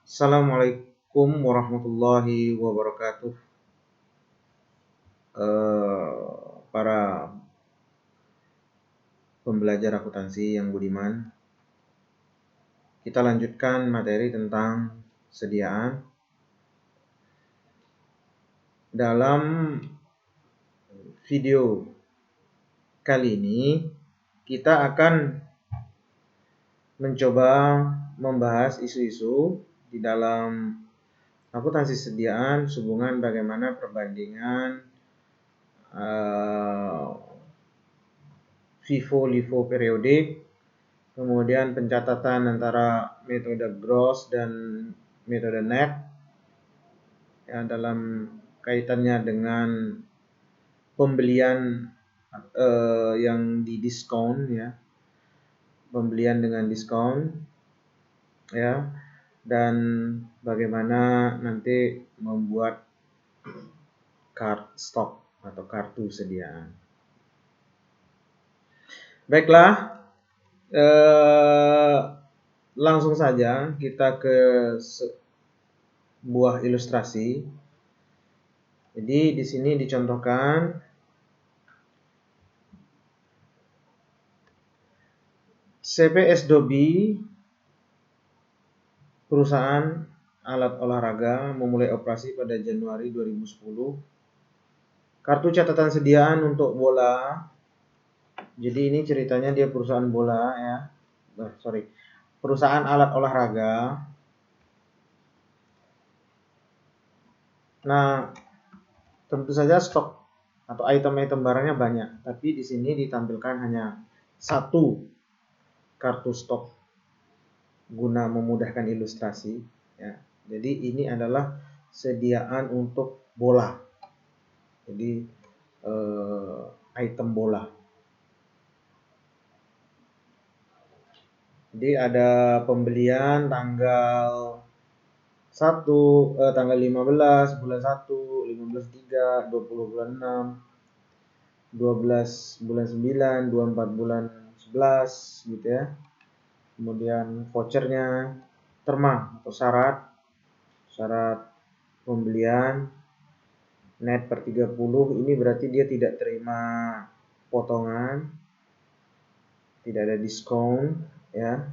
Assalamualaikum warahmatullahi wabarakatuh. Para pembelajar akuntansi yang budiman, kita lanjutkan materi tentang sediaan. Dalam video kali ini, kita akan mencoba membahas isu-isu di dalam akuntansi sediaan sehubungan bagaimana perbandingan FIFO LIFO periodik, kemudian pencatatan antara metode gross dan metode net ya, dalam kaitannya dengan pembelian yang didiskon ya, pembelian dengan diskon ya, dan bagaimana nanti membuat card stock atau kartu sediaan. Baiklah, langsung saja kita ke sebuah ilustrasi. Jadi di sini dicontohkan CPS Dobi, perusahaan alat olahraga, memulai operasi pada Januari 2010. Kartu catatan sediaan untuk bola. Jadi ini ceritanya dia perusahaan bola ya. Perusahaan alat olahraga. Nah, tentu saja stok atau item-item barangnya banyak, tapi di sini ditampilkan hanya satu kartu stok guna memudahkan ilustrasi ya. Jadi ini adalah sediaan untuk bola. Jadi item bola. Jadi ada pembelian tanggal 15 bulan 1, 15/3, 20 bulan 6, 12 bulan 9, 24 bulan 11 gitu ya. Kemudian vouchernya, terma atau syarat pembelian net per 30, ini berarti dia tidak terima potongan, tidak ada diskon ya,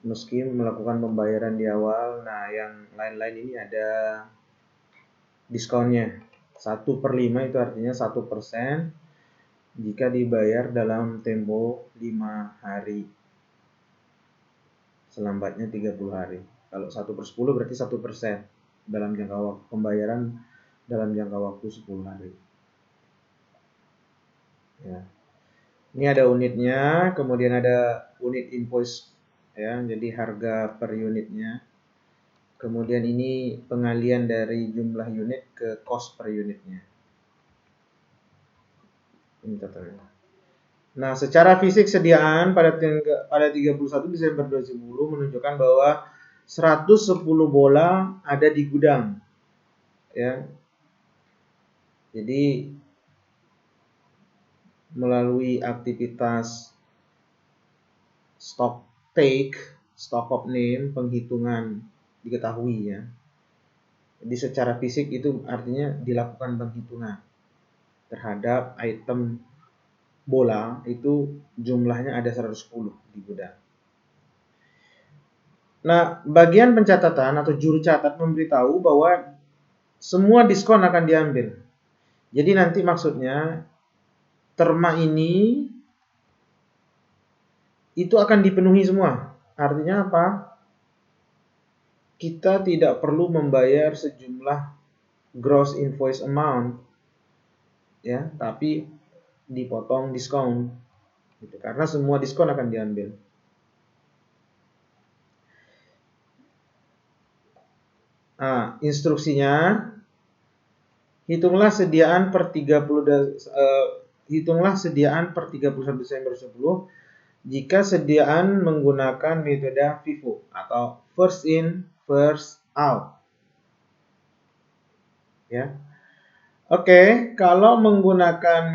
meski melakukan pembayaran di awal. Nah, yang lain-lain ini ada diskonnya. 1/5 itu artinya 1% jika dibayar dalam tempo 5 hari. Selambatnya 30 hari. Kalau 1/10 berarti 1% dalam jangka waktu pembayaran dalam jangka waktu 10 hari. Ya. Ini ada unitnya, kemudian ada unit invoice ya, jadi harga per unitnya. Kemudian ini pengalian dari jumlah unit ke cost per unitnya. Ini totalnya. Nah, secara fisik sediaan pada 31 Desember 2010 menunjukkan bahwa 110 bola ada di gudang. Ya. Jadi melalui aktivitas stock take, stock of name, penghitungan diketahui ya. Jadi secara fisik itu artinya dilakukan penghitungan terhadap item bola, itu jumlahnya ada 110 di gudang. Nah, bagian pencatatan atau juru catat memberitahu bahwa semua diskon akan diambil. Jadi nanti maksudnya terma ini itu akan dipenuhi semua. Artinya apa? Kita tidak perlu membayar sejumlah gross invoice amount ya, tapi dipotong diskon gitu, karena semua diskon akan diambil. Nah, instruksinya hitunglah sediaan per 31 Desember 2010 jika sediaan menggunakan metode FIFO atau first in first out. Ya. Oke, kalau menggunakan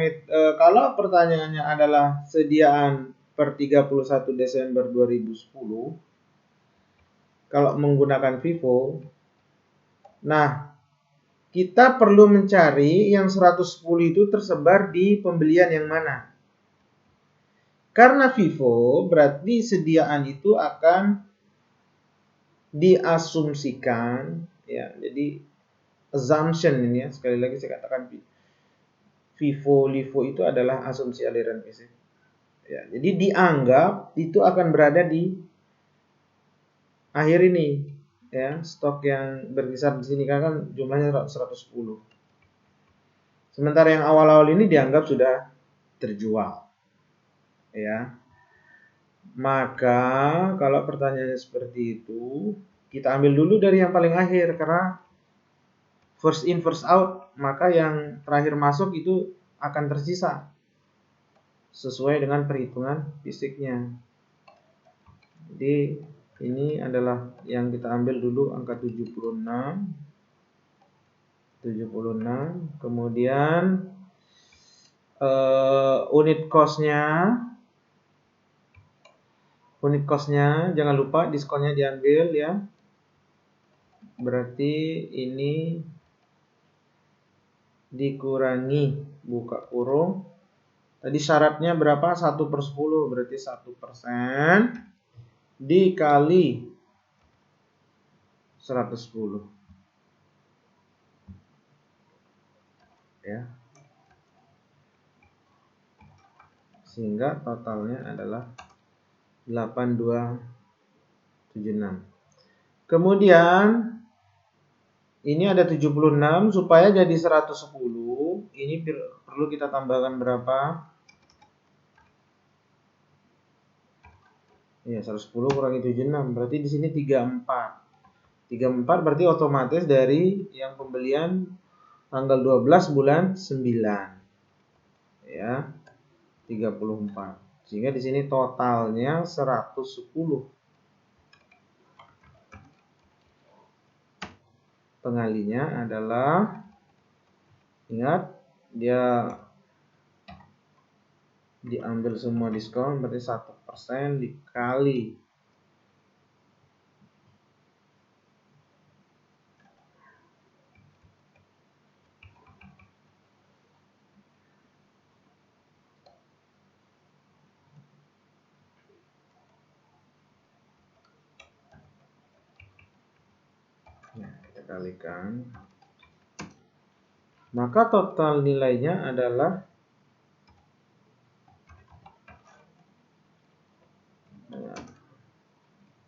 kalau pertanyaannya adalah sediaan per 31 Desember 2010, kalau menggunakan FIFO. Nah, kita perlu mencari yang 110 itu tersebar di pembelian yang mana. Karena FIFO berarti sediaan itu akan diasumsikan, ya. Jadi assumption ini ya, sekali lagi saya katakan FIFO LIFO itu adalah asumsi aliran listrik. Ya, jadi dianggap itu akan berada di akhir ini, ya, stok yang berkisar di sini kan jumlahnya 110. Sementara yang awal-awal ini dianggap sudah terjual, ya. Maka kalau pertanyaannya seperti itu, kita ambil dulu dari yang paling akhir karena first in first out, maka yang terakhir masuk itu akan tersisa sesuai dengan perhitungan fisiknya. Jadi ini adalah yang kita ambil dulu angka 76, kemudian unit costnya jangan lupa diskonnya diambil ya. Berarti ini dikurangi buka kurung. Tadi syaratnya berapa? 1/10, berarti 1% dikali 110. Ya. Sehingga totalnya adalah 8276. Kemudian ini ada 76, supaya jadi 110, ini perlu kita tambahkan berapa? Ya, 110 kurangi 76, berarti di sini 34. 34 berarti otomatis dari yang pembelian tanggal 12 bulan 9. Ya. 34. Sehingga di sini totalnya 110. Pengalinya adalah, ingat, dia diambil semua diskon, berarti 1% dikali kita kalikan, maka total nilainya adalah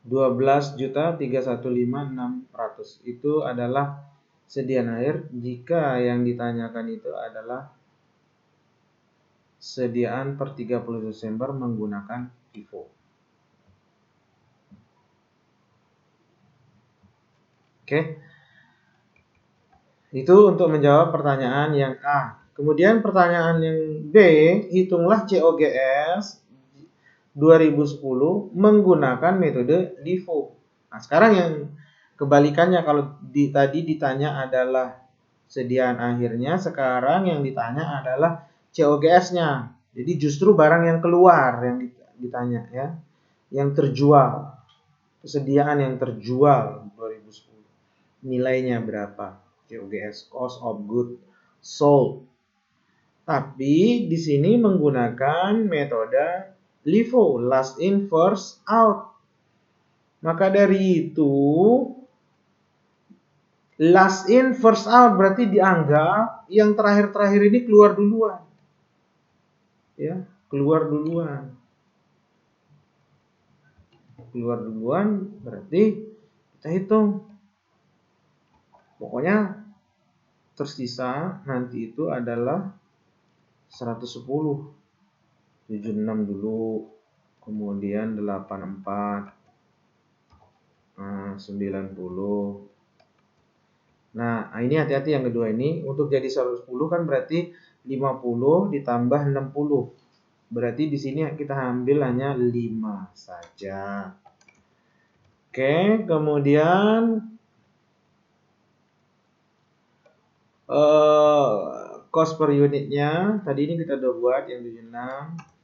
12.315.600. Itu adalah sediaan air jika yang ditanyakan itu adalah sediaan per 30 Desember menggunakan FIFO. Oke. Itu untuk menjawab pertanyaan yang A. Kemudian pertanyaan yang B, hitunglah COGS 2010 menggunakan metode LIFO. Nah, sekarang yang kebalikannya, kalau tadi ditanya adalah sediaan akhirnya, sekarang yang ditanya adalah COGS-nya. Jadi justru barang yang keluar yang ditanya ya, yang terjual, kesediaan yang terjual 2010. Nilainya berapa? COGS, cost of goods sold. Tapi di sini menggunakan metode LIFO, last in first out. Maka dari itu last in first out berarti dianggap yang terakhir-terakhir ini keluar duluan. Ya, keluar duluan. Keluar duluan berarti kita hitung. Pokoknya tersisa nanti itu adalah 110. 76 dulu, kemudian 84, 90. Nah, ini hati-hati yang kedua ini. Untuk jadi 110 kan berarti 50 ditambah 60. Berarti di sini kita ambil hanya 5 saja. Oke, kemudian cost per unitnya tadi ini kita udah buat yang 76.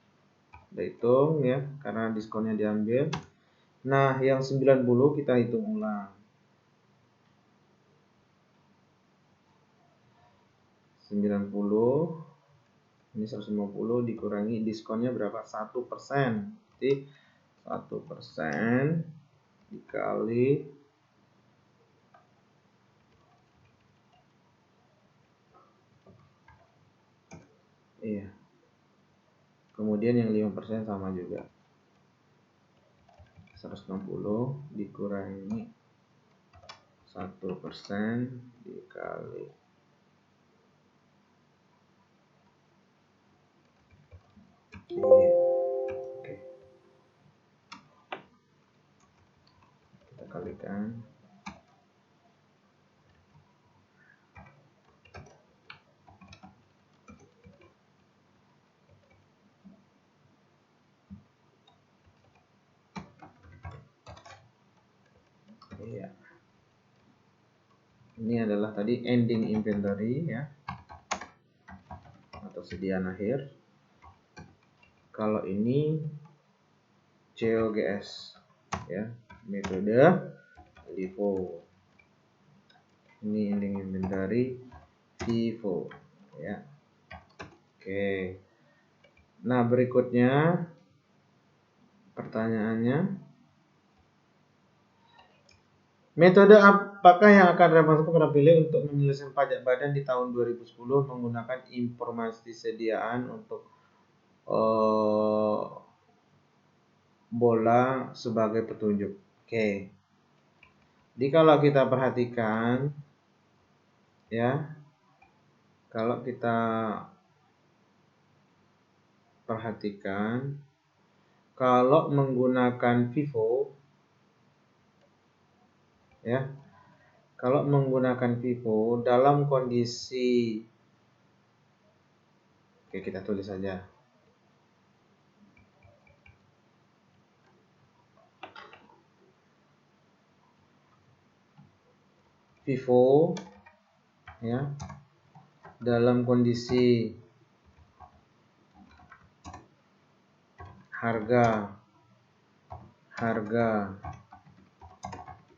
Udah hitung ya, karena diskonnya diambil. Nah, yang 90 kita hitung ulang. 90 ini 150 dikurangi diskonnya berapa? 1%. Jadi 1% dikali kemudian yang 5% sama juga. 160 dikurangi 1% dikali oke. Kita kalikan. Iya. Ini adalah tadi ending inventory ya, atau sediaan akhir. Kalau ini COGS ya, metode LIFO. Ini ending inventory FIFO ya. Oke. Nah, berikutnya pertanyaannya, metode apakah yang akan Ramasukura pilih untuk menyelesaikan pajak badan di tahun 2010 menggunakan informasi sediaan untuk bola sebagai petunjuk? Oke. Jadi kalau kita perhatikan ya, kalau kita perhatikan kalau menggunakan FIFO ya, kalau menggunakan FIFO dalam kondisi, oke kita tulis saja. FIFO ya, dalam kondisi harga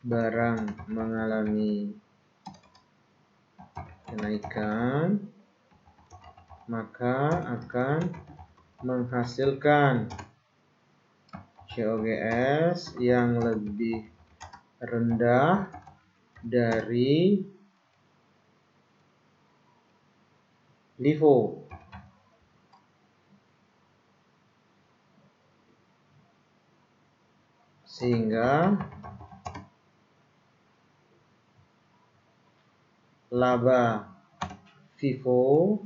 barang mengalami kenaikan, maka akan menghasilkan COGS yang lebih rendah dari LIFO. Sehingga laba FIFO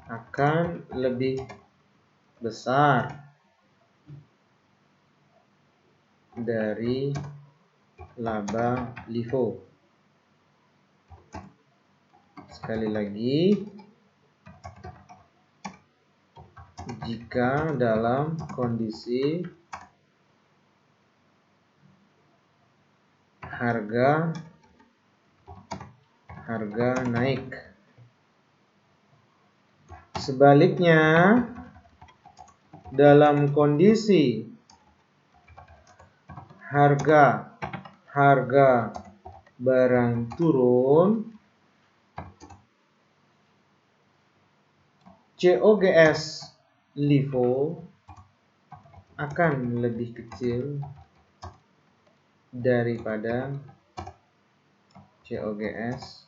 akan lebih besar dari laba LIFO. Sekali lagi, jika dalam kondisi harga naik. Sebaliknya, dalam kondisi harga barang turun, COGS LIFO akan lebih kecil daripada COGS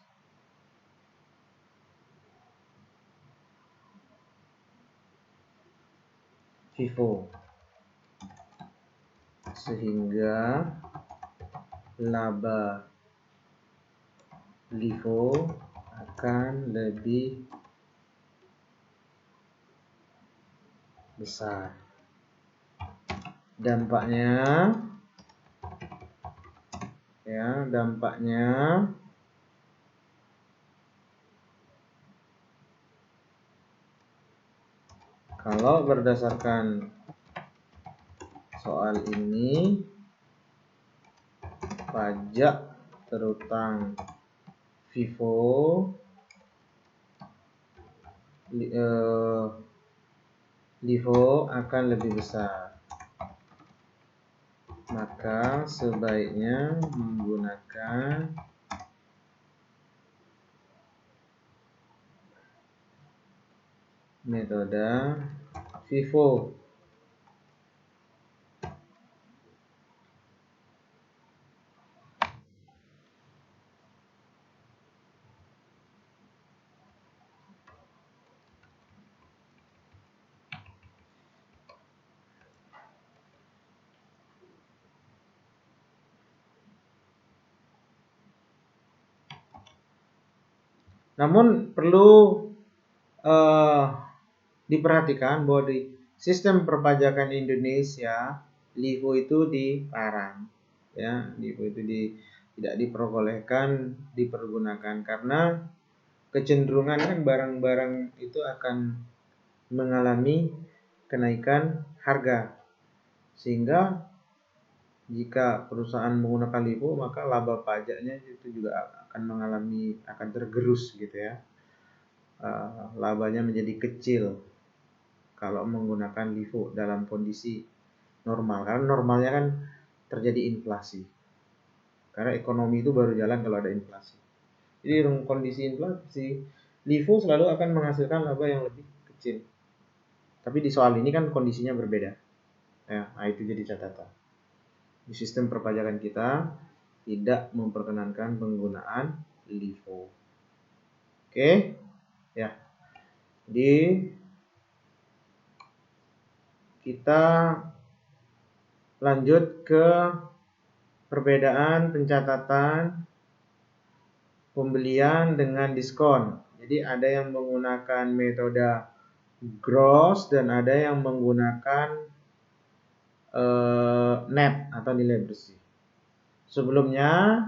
FIFO, sehingga laba LIFO akan lebih besar. Dampaknya kalau berdasarkan soal ini, pajak terutang FIFO LIFO akan lebih besar. maka sebaiknya menggunakan metode FIFO. Namun perlu diperhatikan bahwa di sistem perpajakan Indonesia LIFO itu dilarang, ya, LIFO itu tidak dipergunakan karena kecenderungan kan barang-barang itu akan mengalami kenaikan harga, sehingga jika perusahaan menggunakan LIFO maka laba pajaknya itu juga akan tergerus gitu ya. Labanya menjadi kecil kalau menggunakan LIFO dalam kondisi normal, karena normalnya kan terjadi inflasi, karena ekonomi itu baru jalan kalau ada inflasi. Jadi dalam kondisi inflasi LIFO selalu akan menghasilkan laba yang lebih kecil. Tapi di soal ini kan kondisinya berbeda ya, itu jadi catatan. Di sistem perpajakan kita tidak memperkenankan penggunaan LIFO. Oke ya, jadi kita lanjut ke perbedaan pencatatan pembelian dengan diskon. Jadi ada yang menggunakan metode gross dan ada yang menggunakan net atau nilai bersih. Sebelumnya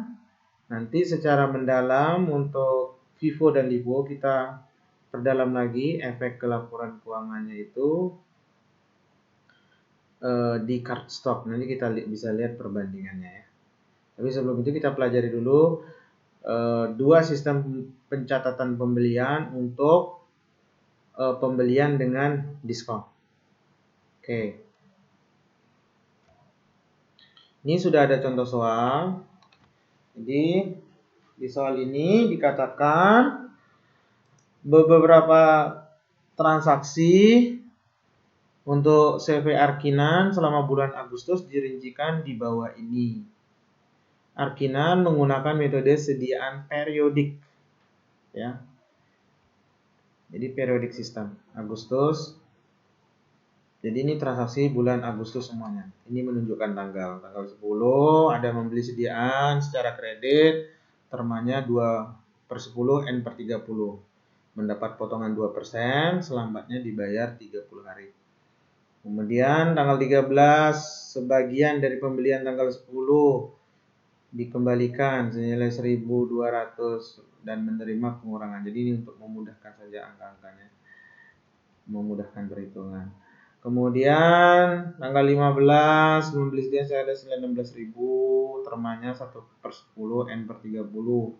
nanti secara mendalam untuk FIFO dan LIFO kita perdalam lagi efek ke laporan keuangannya itu di cardstock. Nanti kita bisa lihat perbandingannya ya. Tapi sebelum itu kita pelajari dulu dua sistem pencatatan pembelian untuk pembelian dengan diskon. Oke. Ini sudah ada contoh soal. Jadi di soal ini dikatakan beberapa transaksi untuk CV Arkinan selama bulan Agustus dirincikan di bawah ini. Arkinan menggunakan metode sediaan periodik, ya. Jadi periodik sistem Agustus. Jadi ini transaksi bulan Agustus semuanya. Ini menunjukkan tanggal 10 ada membeli sediaan secara kredit, termanya 2/10 N/30. Mendapat potongan 2%, selambatnya dibayar 30 hari. Kemudian tanggal 13 sebagian dari pembelian tanggal 10 dikembalikan senilai 1.200 dan menerima pengurangan. Jadi ini untuk memudahkan saja angka-angkanya, memudahkan perhitungan. Kemudian tanggal 15 membeli sediaan senilai 16.000, termanya 1/10 N/30.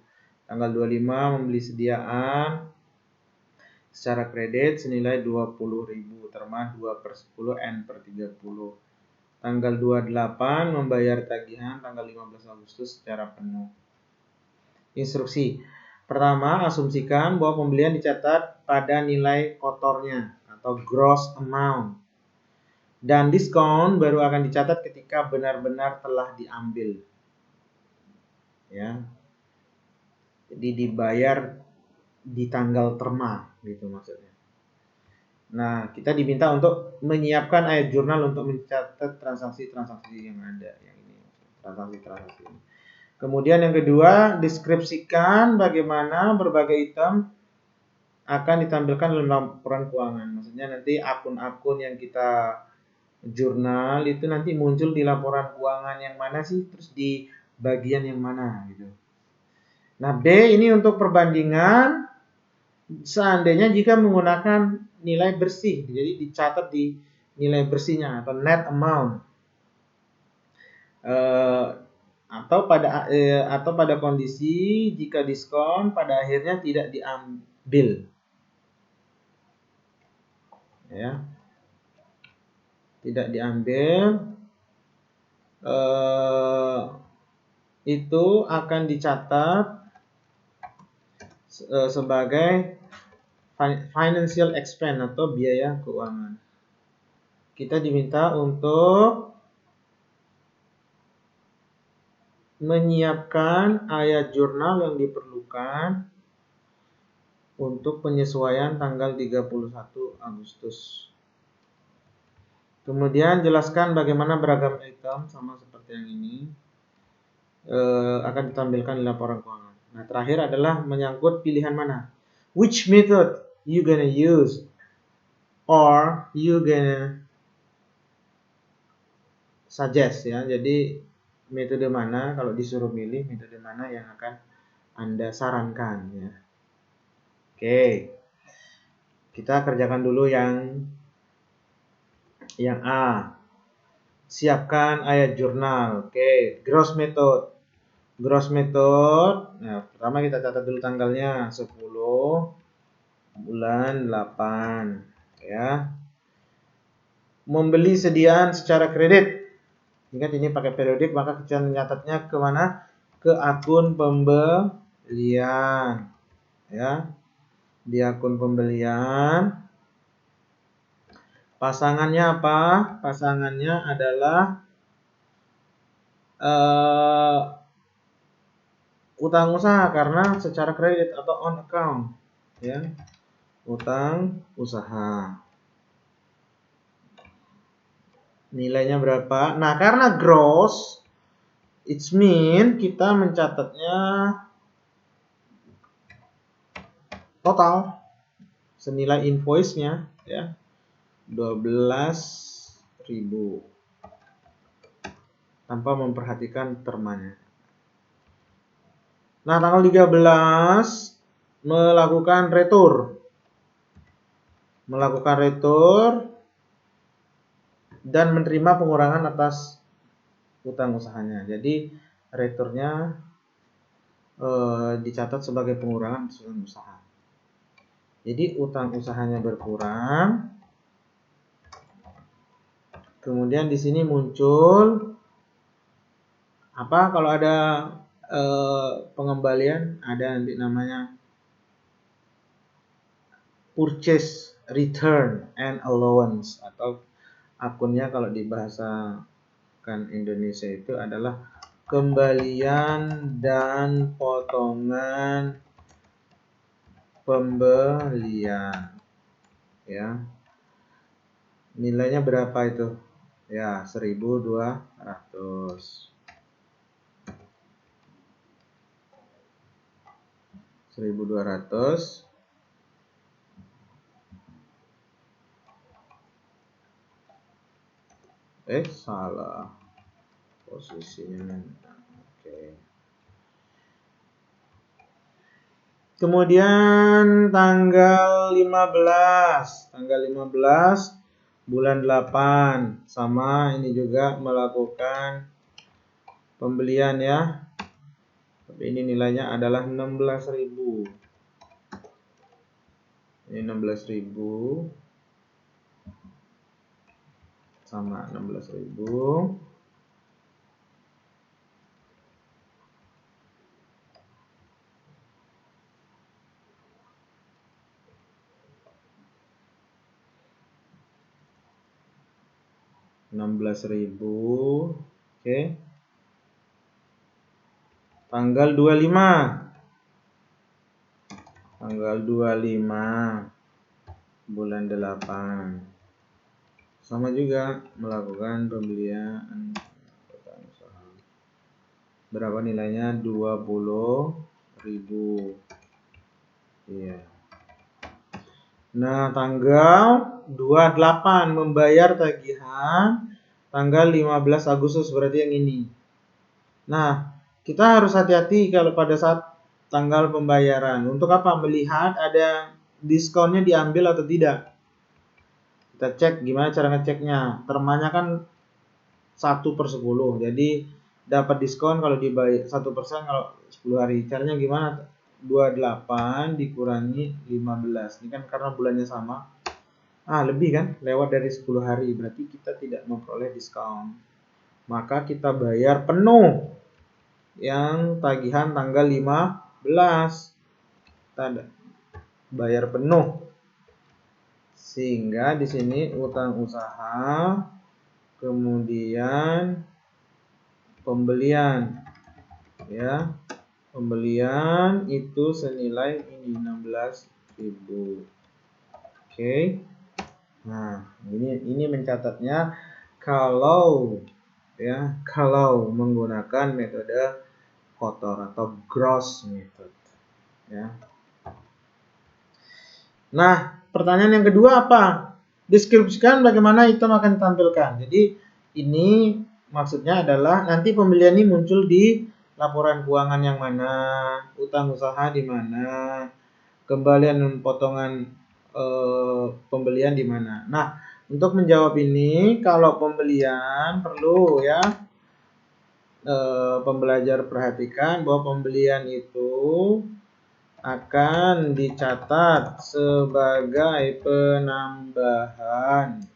Tanggal 25 membeli sediaan secara kredit senilai 20.000, terma 2/10 N/30. Tanggal 28 membayar tagihan tanggal 15 Agustus secara penuh. Instruksi. Pertama, asumsikan bahwa pembelian dicatat pada nilai kotornya atau gross amount. Dan diskon baru akan dicatat ketika benar-benar telah diambil. Ya. Jadi dibayar di tanggal terma gitu maksudnya. Nah, kita diminta untuk menyiapkan ayat jurnal untuk mencatat transaksi-transaksi yang ada, yang ini, transaksi-transaksi ini. Kemudian yang kedua, deskripsikan bagaimana berbagai item akan ditampilkan dalam laporan keuangan. Maksudnya nanti akun-akun yang kita jurnal itu nanti muncul di laporan keuangan yang mana sih, terus di bagian yang mana gitu. Nah, B ini untuk perbandingan seandainya jika menggunakan nilai bersih, jadi dicatat di nilai bersihnya atau net amount, atau pada kondisi jika diskon pada akhirnya tidak diambil, ya, tidak diambil itu akan dicatat sebagai financial expense atau biaya keuangan. Kita diminta untuk menyiapkan ayat jurnal yang diperlukan untuk penyesuaian tanggal 31 Agustus. Kemudian jelaskan bagaimana beragam item sama seperti yang ini akan ditampilkan di laporan keuangan. Nah, terakhir adalah menyangkut pilihan mana. Which method you gonna use or you gonna suggest ya. Jadi metode mana, kalau disuruh milih metode mana yang akan Anda sarankan ya. Oke. Kita kerjakan dulu yang A. Siapkan ayat jurnal. Oke, gross method. Gross method. Nah, pertama kita catat dulu tanggalnya 10 bulan 8 ya. Membeli sediaan secara kredit. Ingat ini pakai periodik, maka kita mencatatnya ke mana? Ke akun pembelian. Ya. Di akun pembelian. Pasangannya apa? Pasangannya adalah utang usaha karena secara kredit atau on account. Ya. Utang usaha. Nilainya berapa? Nah, karena gross, it mean kita mencatatnya total senilai invoice-nya ya 12.000 tanpa memperhatikan termanya. Nah, tanggal 13 melakukan retur. Dan menerima pengurangan atas utang usahanya. Jadi returnya dicatat sebagai pengurangan utang usaha. Jadi utang usahanya berkurang. Kemudian di sini muncul apa? Kalau ada pengembalian, ada nanti namanya purchase return and allowance, atau akunnya kalau di bahasa Indonesia itu adalah kembalian dan potongan pembelian ya. Nilainya berapa itu? Ya, 1.200. 1.200 salah posisinya. Oke. Kemudian tanggal 15 bulan 8 sama ini juga melakukan pembelian ya. Tapi ini nilainya adalah 16.000. Ini 16.000 sama 16.000. Oke. Tanggal 25 bulan 8 sama juga melakukan pembelian saham. Berapa nilainya? 20.000. Iya. Nah, tanggal 28 membayar tagihan tanggal 15 Agustus, berarti yang ini. Nah, kita harus hati-hati kalau pada saat tanggal pembayaran. Untuk apa? Melihat ada diskonnya diambil atau tidak. Kita cek gimana cara ngeceknya. Termanya kan 1/10. Jadi dapat diskon kalau dibayar 1% kalau 10 hari. Caranya gimana? 28 dikurangi 15. Ini kan karena bulannya sama. Lebih kan? Lewat dari 10 hari. Berarti kita tidak memperoleh diskon. maka kita bayar penuh yang tagihan tanggal 15. Kita bayar penuh. Sehingga di sini utang usaha, kemudian pembelian, ya. Pembelian itu senilai ini 16.000. Oke. Nah, ini mencatatnya kalau menggunakan metode kotor atau gross method, ya. Nah, pertanyaan yang kedua apa? Deskripsikan bagaimana item akan ditampilkan. Jadi ini maksudnya adalah nanti pembelian ini muncul di laporan keuangan yang mana, utang usaha di mana, kembalian dan potongan pembelian di mana. Nah, untuk menjawab ini, kalau pembelian perlu ya pembelajar perhatikan bahwa pembelian itu akan dicatat sebagai penambahan.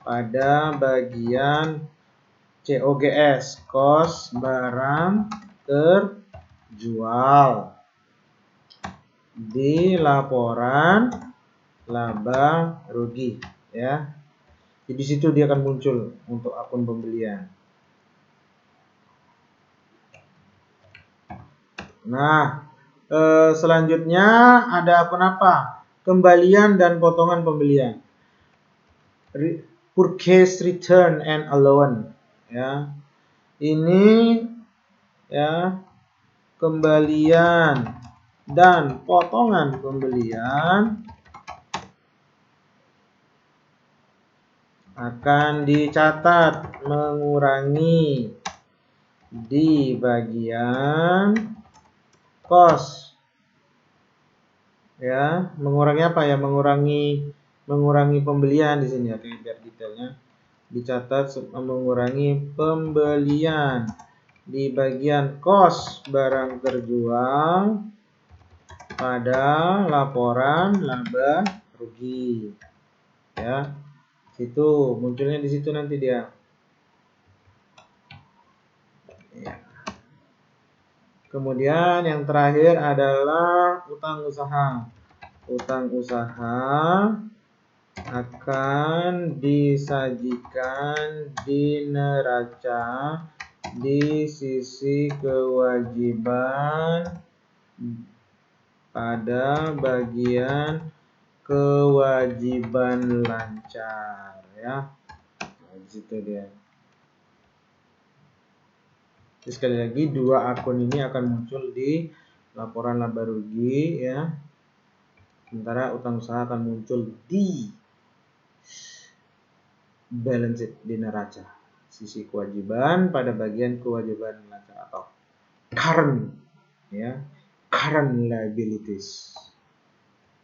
Pada bagian COGS, cost barang terjual, di laporan laba rugi, ya. Jadi di situ dia akan muncul untuk akun pembelian. Nah, selanjutnya ada akun apa? Kembalian dan potongan pembelian. Purchase return and allowance, ya. Ini ya kembalian dan potongan pembelian akan dicatat mengurangi di bagian cost, ya. Mengurangi apa ya? Mengurangi pembelian di sini ya, biar detailnya dicatat mengurangi pembelian di bagian cost barang terjual pada laporan laba rugi, ya. Situ munculnya di situ nanti dia, ya. Kemudian yang terakhir adalah utang usaha. Utang usaha akan disajikan di neraca di sisi kewajiban pada bagian kewajiban lancar, ya. Nah, di situ dia. Jadi sekali lagi dua akun ini akan muncul di laporan laba rugi, ya. Sementara utang usaha akan muncul di balance sheet, di neraca sisi kewajiban pada bagian kewajiban lancar atau current, ya, current liabilities.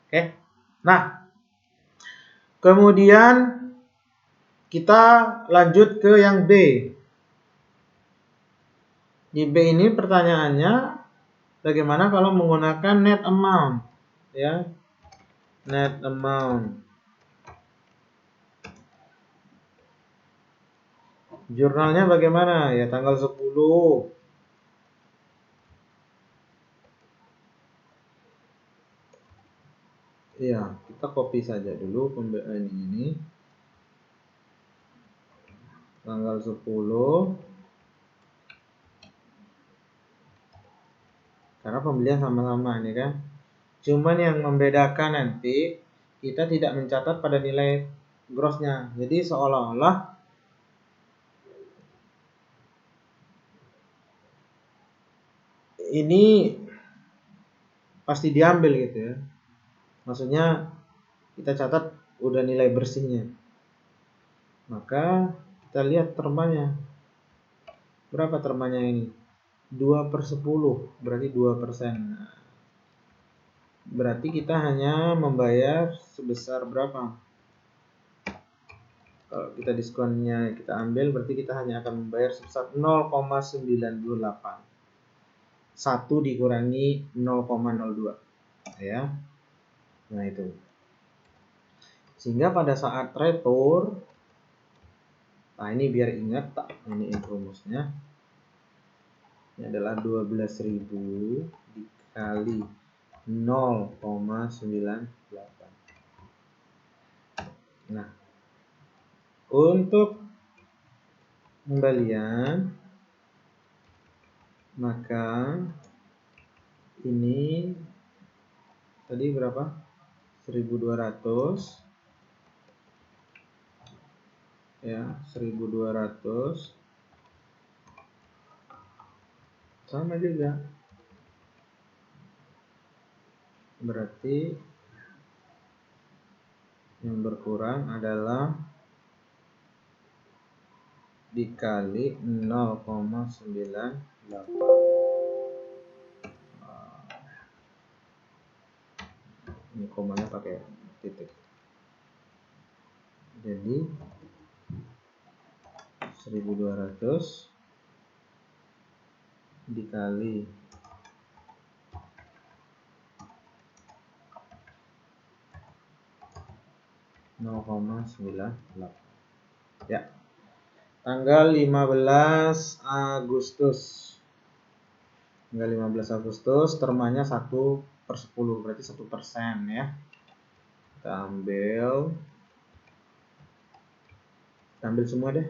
Oke. Nah, kemudian kita lanjut ke yang B. Di B ini pertanyaannya bagaimana kalau menggunakan net amount, ya. Net amount. Jurnalnya bagaimana? Ya tanggal 10. Iya, kita copy saja dulu pembelian ini. Tanggal 10. Karena pembelian sama-sama ini kan. Cuman yang membedakan nanti kita tidak mencatat pada nilai grossnya. Jadi seolah-olah ini pasti diambil gitu ya. Maksudnya kita catat udah nilai bersihnya. Maka kita lihat termanya. Berapa termanya ini? 2/10, berarti 2%. Berarti kita hanya membayar sebesar berapa? Kalau kita diskonnya kita ambil, berarti kita hanya akan membayar sebesar 0,98. 1 dikurangi 0,02, ya. Nah itu. Sehingga pada saat retur, nah ini biar ingat, ini rumusnya. Ini adalah 12.000 dikali 0,98. Nah, untuk pembalian maka ini tadi berapa? 1.200 ya, 1.200 sama juga, berarti yang berkurang adalah dikali 0,98. Ini komanya pakai titik. Jadi 1.200 dikali 0,98. Ya. Tanggal 15 Agustus. Tanggal 15 Agustus termanya 1/10, berarti 1% ya. Kita ambil semua deh.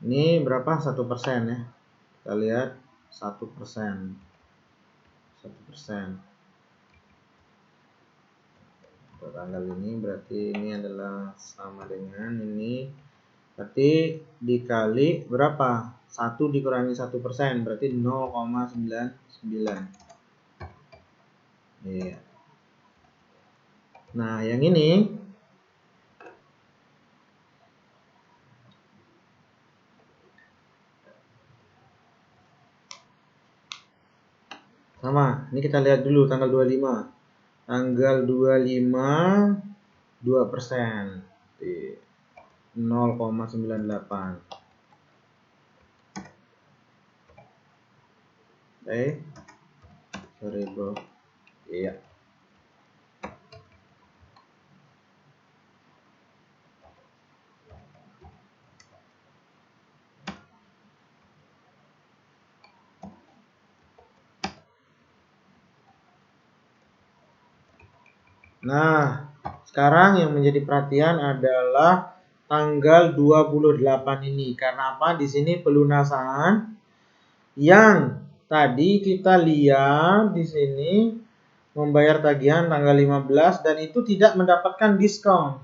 Ini berapa? 1% ya. Kita lihat 1%. 1%. Tanggal ini berarti ini adalah sama dengan ini. Berarti dikali berapa? 1 dikurangi 1%, berarti 0,99. Iya. Nah, yang ini sama. Ini kita lihat dulu tanggal 25. Tanggal 25 2%. 0,98. Sorry bro. Iya. Nah, sekarang yang menjadi perhatian adalah tanggal 28 ini. Karena apa? Di sini pelunasan yang tadi kita lihat di sini membayar tagihan tanggal 15 dan itu tidak mendapatkan diskon.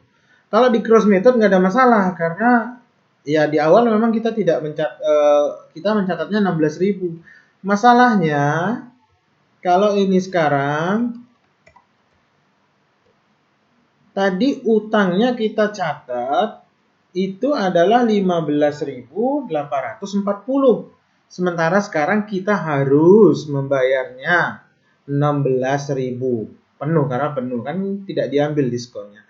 Kalau di cross method nggak ada masalah karena ya di awal memang kita tidak kita mencatatnya 16.000. Masalahnya kalau ini sekarang tadi utangnya kita catat itu adalah 15.840. Sementara sekarang kita harus membayarnya 16.000 penuh karena penuh kan tidak diambil diskonnya.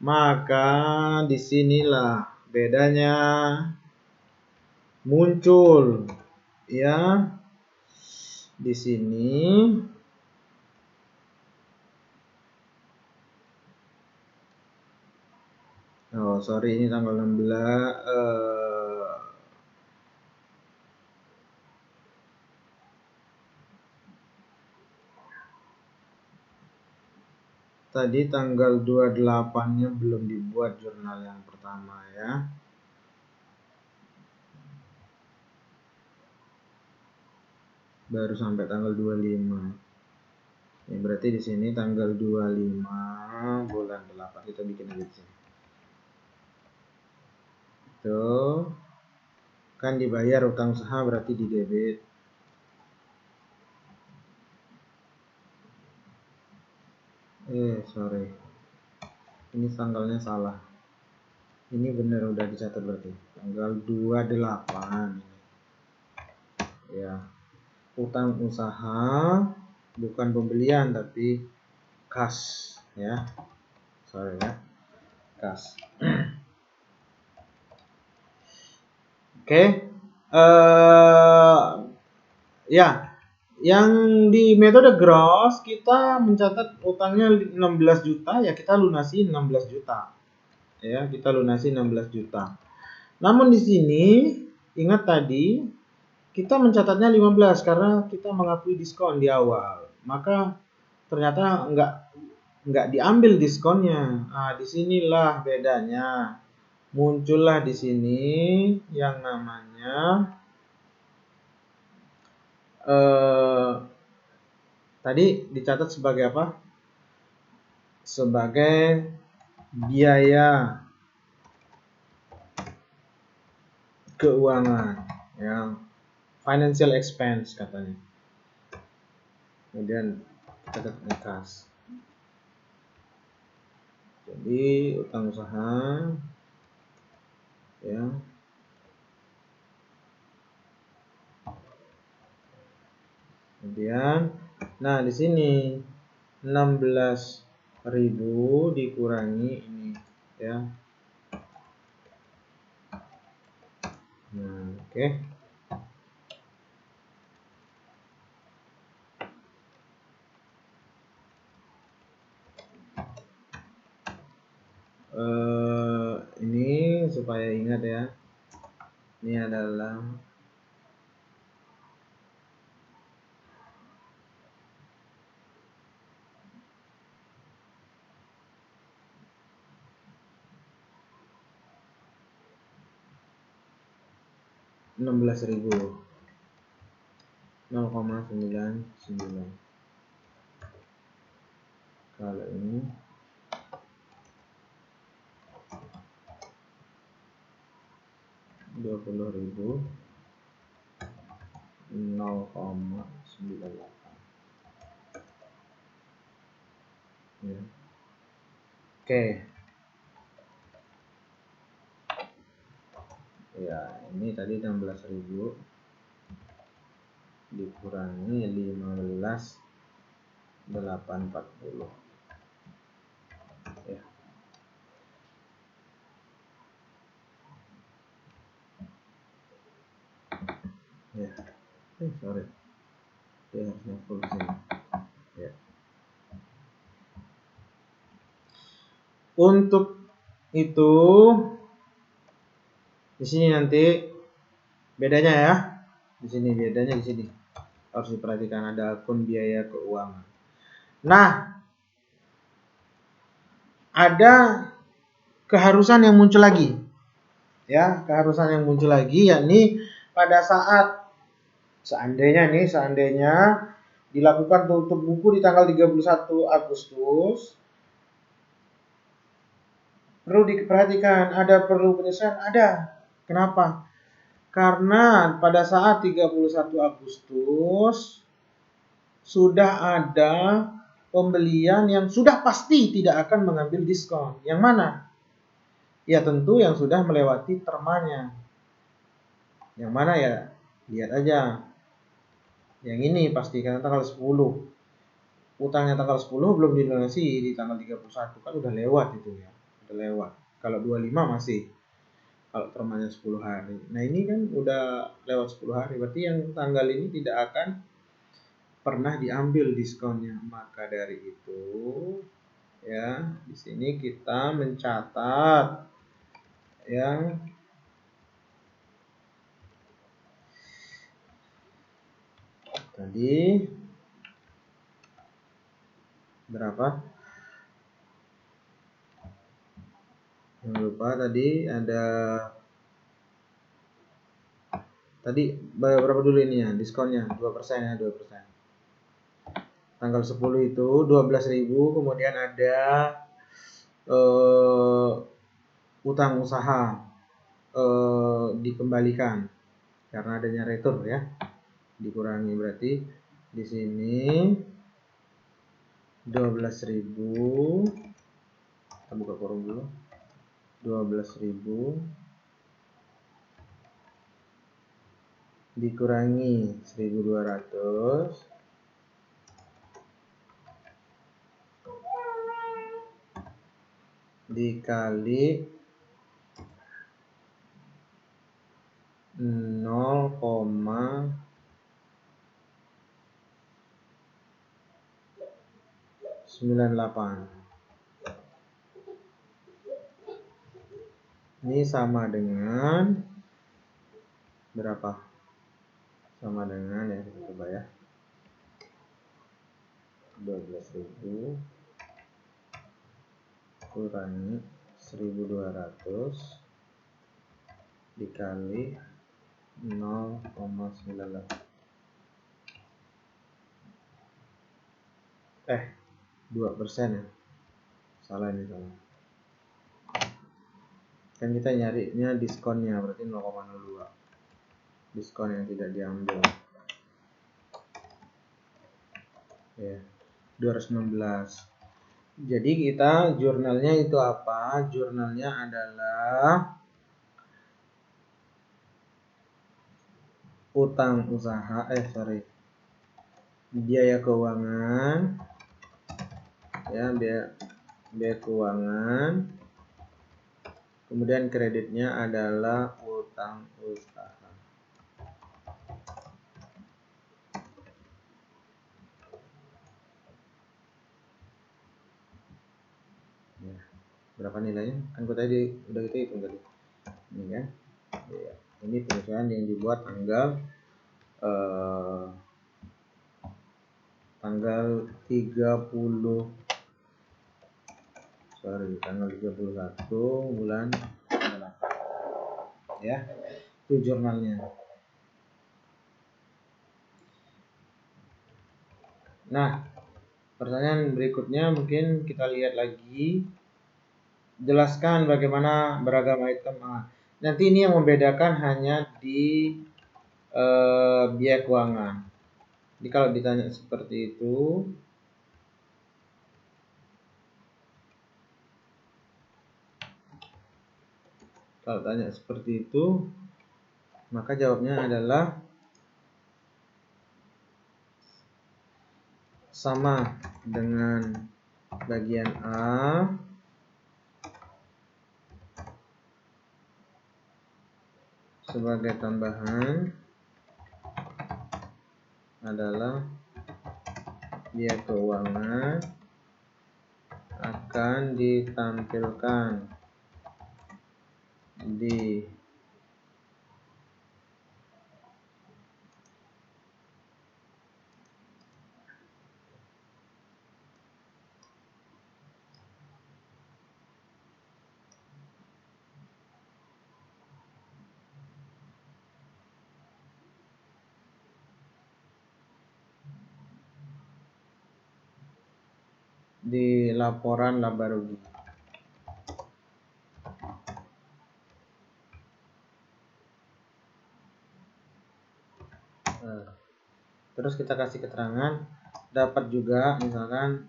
Maka disinilah bedanya muncul ya. Di sini sorry ini tanggal 16 tadi tanggal 28-nya belum dibuat jurnal yang pertama ya. Baru sampai tanggal 25. Ya, berarti di sini tanggal 25 bulan 8 kita bikin aja di sini. Itu kan dibayar utang usaha berarti di debit. Sorry. Ini tanggalnya salah. Ini benar udah dicatat berarti. Tanggal 28. Ya. Utang usaha bukan pembelian tapi kas ya, sorry ya, kas. Oke, ya, yang di metode gross kita mencatat utangnya 16 juta, ya kita lunasi 16 juta. Ya, kita lunasi 16 juta. Namun di sini ingat tadi kita mencatatnya 15 karena kita mengakui diskon di awal. Maka ternyata nggak diambil diskonnya. Nah, disinilah bedanya. Muncullah di sini yang namanya tadi dicatat sebagai apa? Sebagai biaya keuangan, ya, financial expense katanya. Kemudian catat kas. Jadi utang usaha, ya. Kemudian, nah di sini 16.000 dikurangi ini, ya. Nah, oke. Ini supaya ingat ya. Ini adalah Rp16.000, 0,99. Kalau ini Rp20.000, 0,98. Ya. Oke. Ya, ini tadi 16.000 dikurangi 15.840. Ya. Ya. Sorry. Ya, harusnya full sini. Ya. Untuk itu di sini nanti bedanya ya. Di sini bedanya di sini. Harus diperhatikan ada akun biaya keuangan. Nah, ada keharusan yang muncul lagi. Ya, keharusan yang muncul lagi yakni pada saat seandainya dilakukan tutup buku di tanggal 31 Agustus, perlu diperhatikan, perlu penyesuaian, ada. Kenapa? Karena pada saat 31 Agustus sudah ada pembelian yang sudah pasti tidak akan mengambil diskon. Yang mana? Ya tentu yang sudah melewati termanya. Yang mana ya? Lihat aja. Yang ini pasti karena tanggal 10. Utangnya tanggal 10 belum dilunasi di tanggal 31, kan udah lewat itu ya. Udah lewat. Kalau 25 masih. Kalau termanya 10 hari. Nah, ini kan udah lewat 10 hari. Berarti yang tanggal ini tidak akan pernah diambil diskonnya. Maka dari itu ya, di sini kita mencatat ya tadi berapa? Jangan lupa tadi ada berapa dulu ini ya diskonnya? 2% ya, 2%. Tanggal 10 itu 12.000, kemudian ada utang usaha dikembalikan karena adanya retur ya. Dikurangi berarti di sini 12.000. Kita buka kurung dulu. 12.000 dikurangi 1.200 dikali 0,98. Ini sama dengan berapa? Sama dengan, ya kita coba ya, 12.000 kurangi 1.200 dikali 0,98. 2% ya, salah ini, salah. Kan kita nyarinya diskonnya, berarti 0,02, diskon yang tidak diambil ya, 216. Jadi kita jurnalnya itu apa? Jurnalnya adalah utang usaha, biaya keuangan ya, biaya keuangan, kemudian kreditnya adalah utang usaha. Ya, berapa nilainya? Kan tadi udah kita hitung tadi. Ini kan. Ya, ini penyesuaian yang dibuat tanggal 31 bulan 8 ya, itu jurnalnya. Nah, pertanyaan berikutnya mungkin kita lihat lagi, jelaskan bagaimana beragam item. Nanti ini yang membedakan hanya di biaya keuangan. Jadi kalau ditanya seperti itu, maka jawabnya adalah sama dengan bagian A sebagai tambahan adalah biaya keuangan akan ditampilkan di laporan laba rugi. Terus kita kasih keterangan, dapat juga misalkan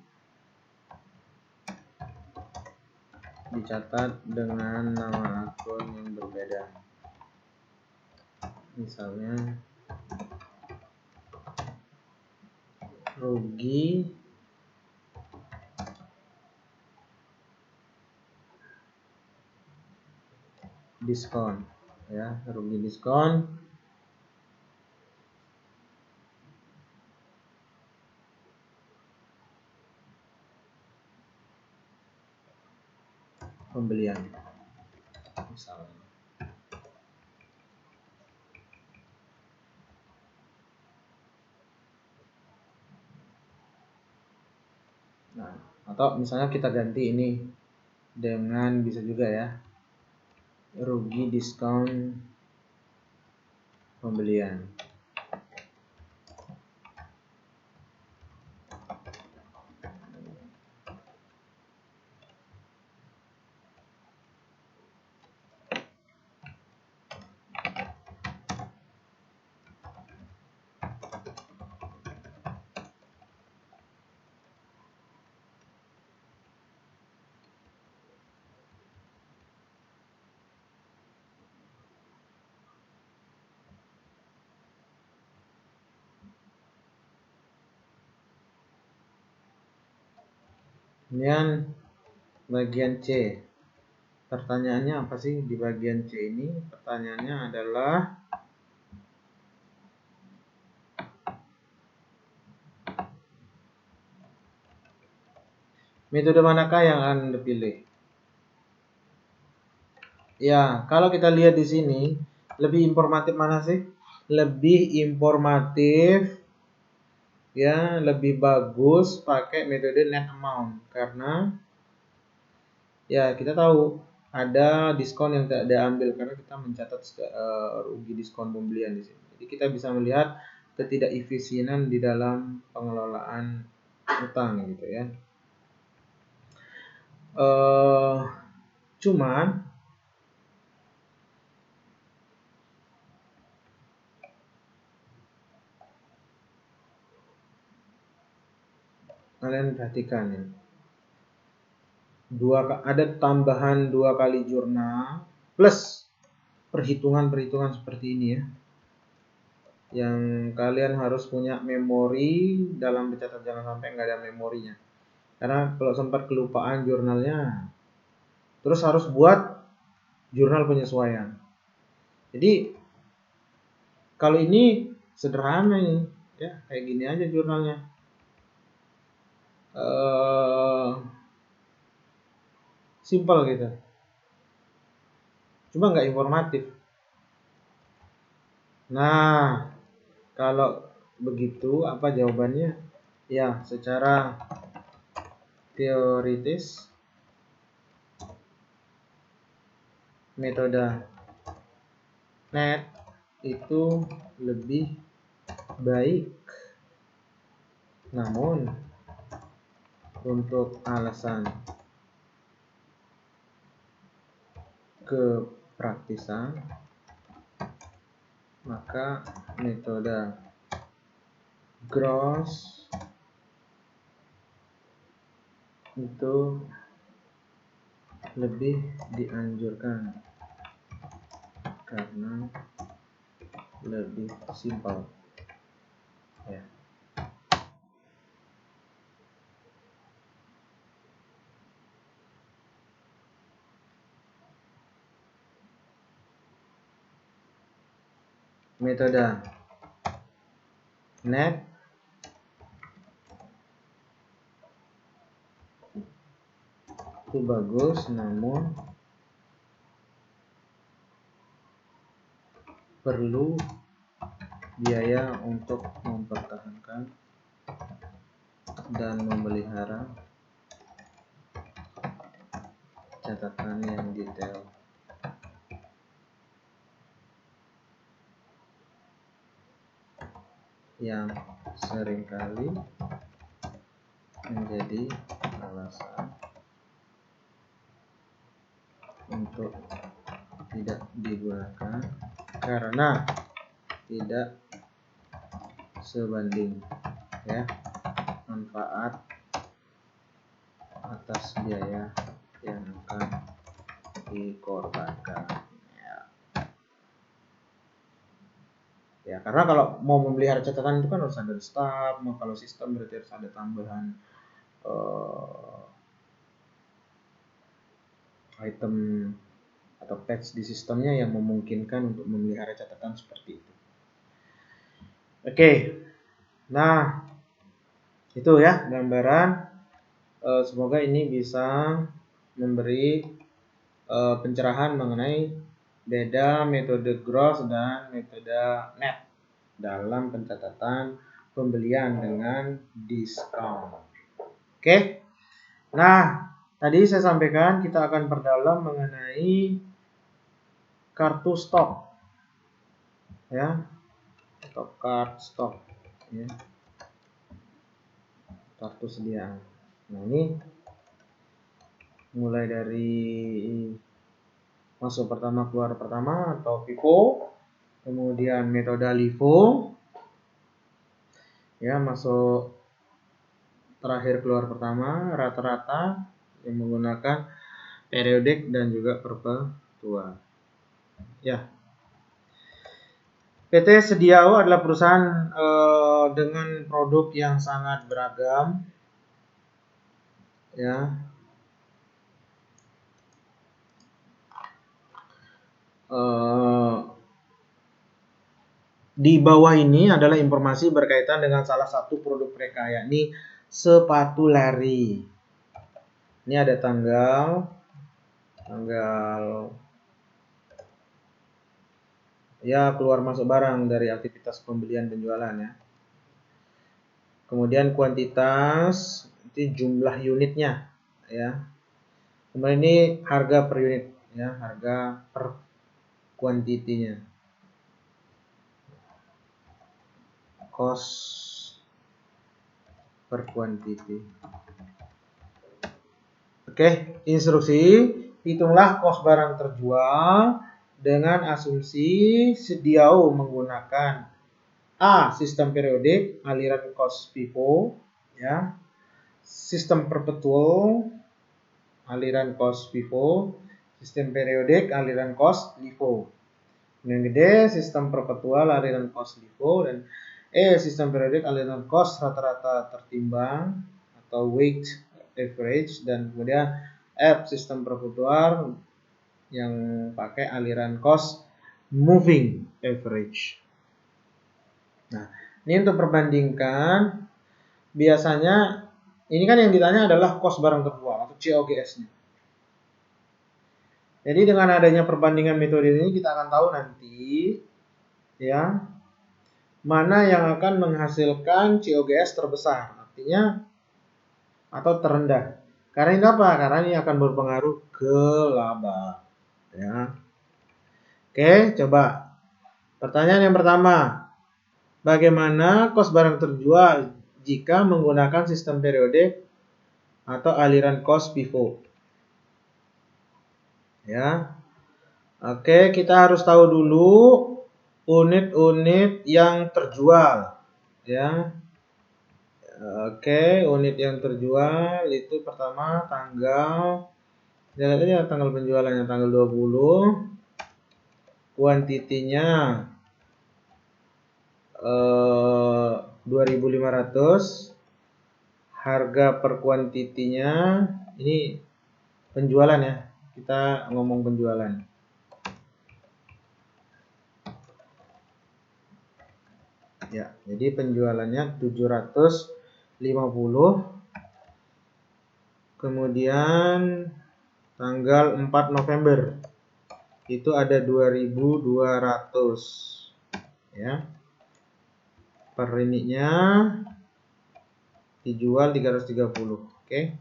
dicatat dengan nama akun yang berbeda. Misalnya rugi diskon ya, rugi diskon pembelian misalnya. Nah, atau misalnya kita ganti ini dengan, bisa juga ya, rugi diskon pembelian. Kemudian bagian C. Pertanyaannya apa sih di bagian C ini? Pertanyaannya adalah metode manakah yang Anda pilih? Ya, kalau kita lihat di sini, lebih informatif mana sih? Lebih informatif, ya, lebih bagus pakai metode net amount karena ya kita tahu ada diskon yang tidak diambil karena kita mencatat rugi diskon pembelian di sini. Jadi kita bisa melihat ketidakefisienan di dalam pengelolaan utang gitu ya. Cuman kalian perhatikan ya, ada tambahan 2 kali jurnal plus perhitungan-perhitungan seperti ini ya, yang kalian harus punya memori dalam mencatat, jangan sampai nggak ada memorinya, karena kalau sempat kelupaan jurnalnya terus harus buat jurnal penyesuaian. Jadi kalau ini sederhana nih ya, kayak gini aja jurnalnya. Simple gitu, cuma nggak informatif. Nah, kalau begitu apa jawabannya? Ya, secara teoritis metode net itu lebih baik. Namun untuk alasan kepraktisan, maka metode gross itu lebih dianjurkan karena lebih simpel ya. Metode net itu bagus, namun perlu biaya untuk mempertahankan dan memelihara catatan yang detail. Yang seringkali menjadi alasan untuk tidak digunakan karena tidak sebanding ya manfaat atas biaya yang akan dikorbankan ya, karena kalau mau memelihara catatan itu kan harus ada staff, kalau sistem berarti harus ada tambahan item atau patch di sistemnya yang memungkinkan untuk memelihara catatan seperti itu. Oke, nah itu ya gambaran. Semoga ini bisa memberi pencerahan mengenai beda metode gross dan metode net dalam pencatatan pembelian dengan diskon. Oke. Nah, tadi saya sampaikan kita akan perdalam mengenai kartu stok. Ya. Atau card stok ya. Kartu sediaan. Nah, ini mulai dari masuk pertama keluar pertama atau FIFO, kemudian metode LIFO ya, masuk terakhir keluar pertama, rata-rata yang menggunakan periodik dan juga perpetual ya. PT Sediao adalah perusahaan dengan produk yang sangat beragam ya. Di bawah ini adalah informasi berkaitan dengan salah satu produk mereka, yakni sepatu lari. Ini ada tanggal ya keluar masuk barang dari aktivitas pembelian penjualan ya. Kemudian kuantitas, itu jumlah unitnya ya. Kemudian ini harga per unit ya, harga per kuantitinya. Cost per quantity. Oke, instruksi, hitunglah cost barang terjual dengan asumsi sediau menggunakan A. Sistem periodik, aliran cost FIFO ya. Sistem perpetual, aliran cost FIFO. Sistem periodik, aliran cost LIFO. Yang gede, sistem perpetual, aliran cost LIFO, dan sistem periodik, aliran cost rata-rata tertimbang atau weight average, dan kemudian F, sistem perpetual yang pakai aliran cost moving average. Nah, ini untuk perbandingkan, biasanya ini kan yang ditanya adalah cost barang terjual atau COGS-nya. Jadi dengan adanya perbandingan metode ini kita akan tahu nanti ya mana yang akan menghasilkan COGS terbesar, artinya atau terendah. Karena ini apa? Karena ini akan berpengaruh ke laba. Ya. Oke, coba. Pertanyaan yang pertama. Bagaimana cost barang terjual jika menggunakan sistem periodik atau aliran cost FIFO? Ya. Oke, kita harus tahu dulu unit-unit yang terjual. Ya. Oke, unit yang terjual itu pertama tanggal, lihat aja tanggal penjualannya tanggal 20, kuantitinya 2.500, harga per kuantitinya, ini penjualan ya, kita ngomong penjualan. Ya, jadi penjualannya 750. Kemudian tanggal 4 November itu ada 2.200 ya. Per unitnya dijual 330. Oke.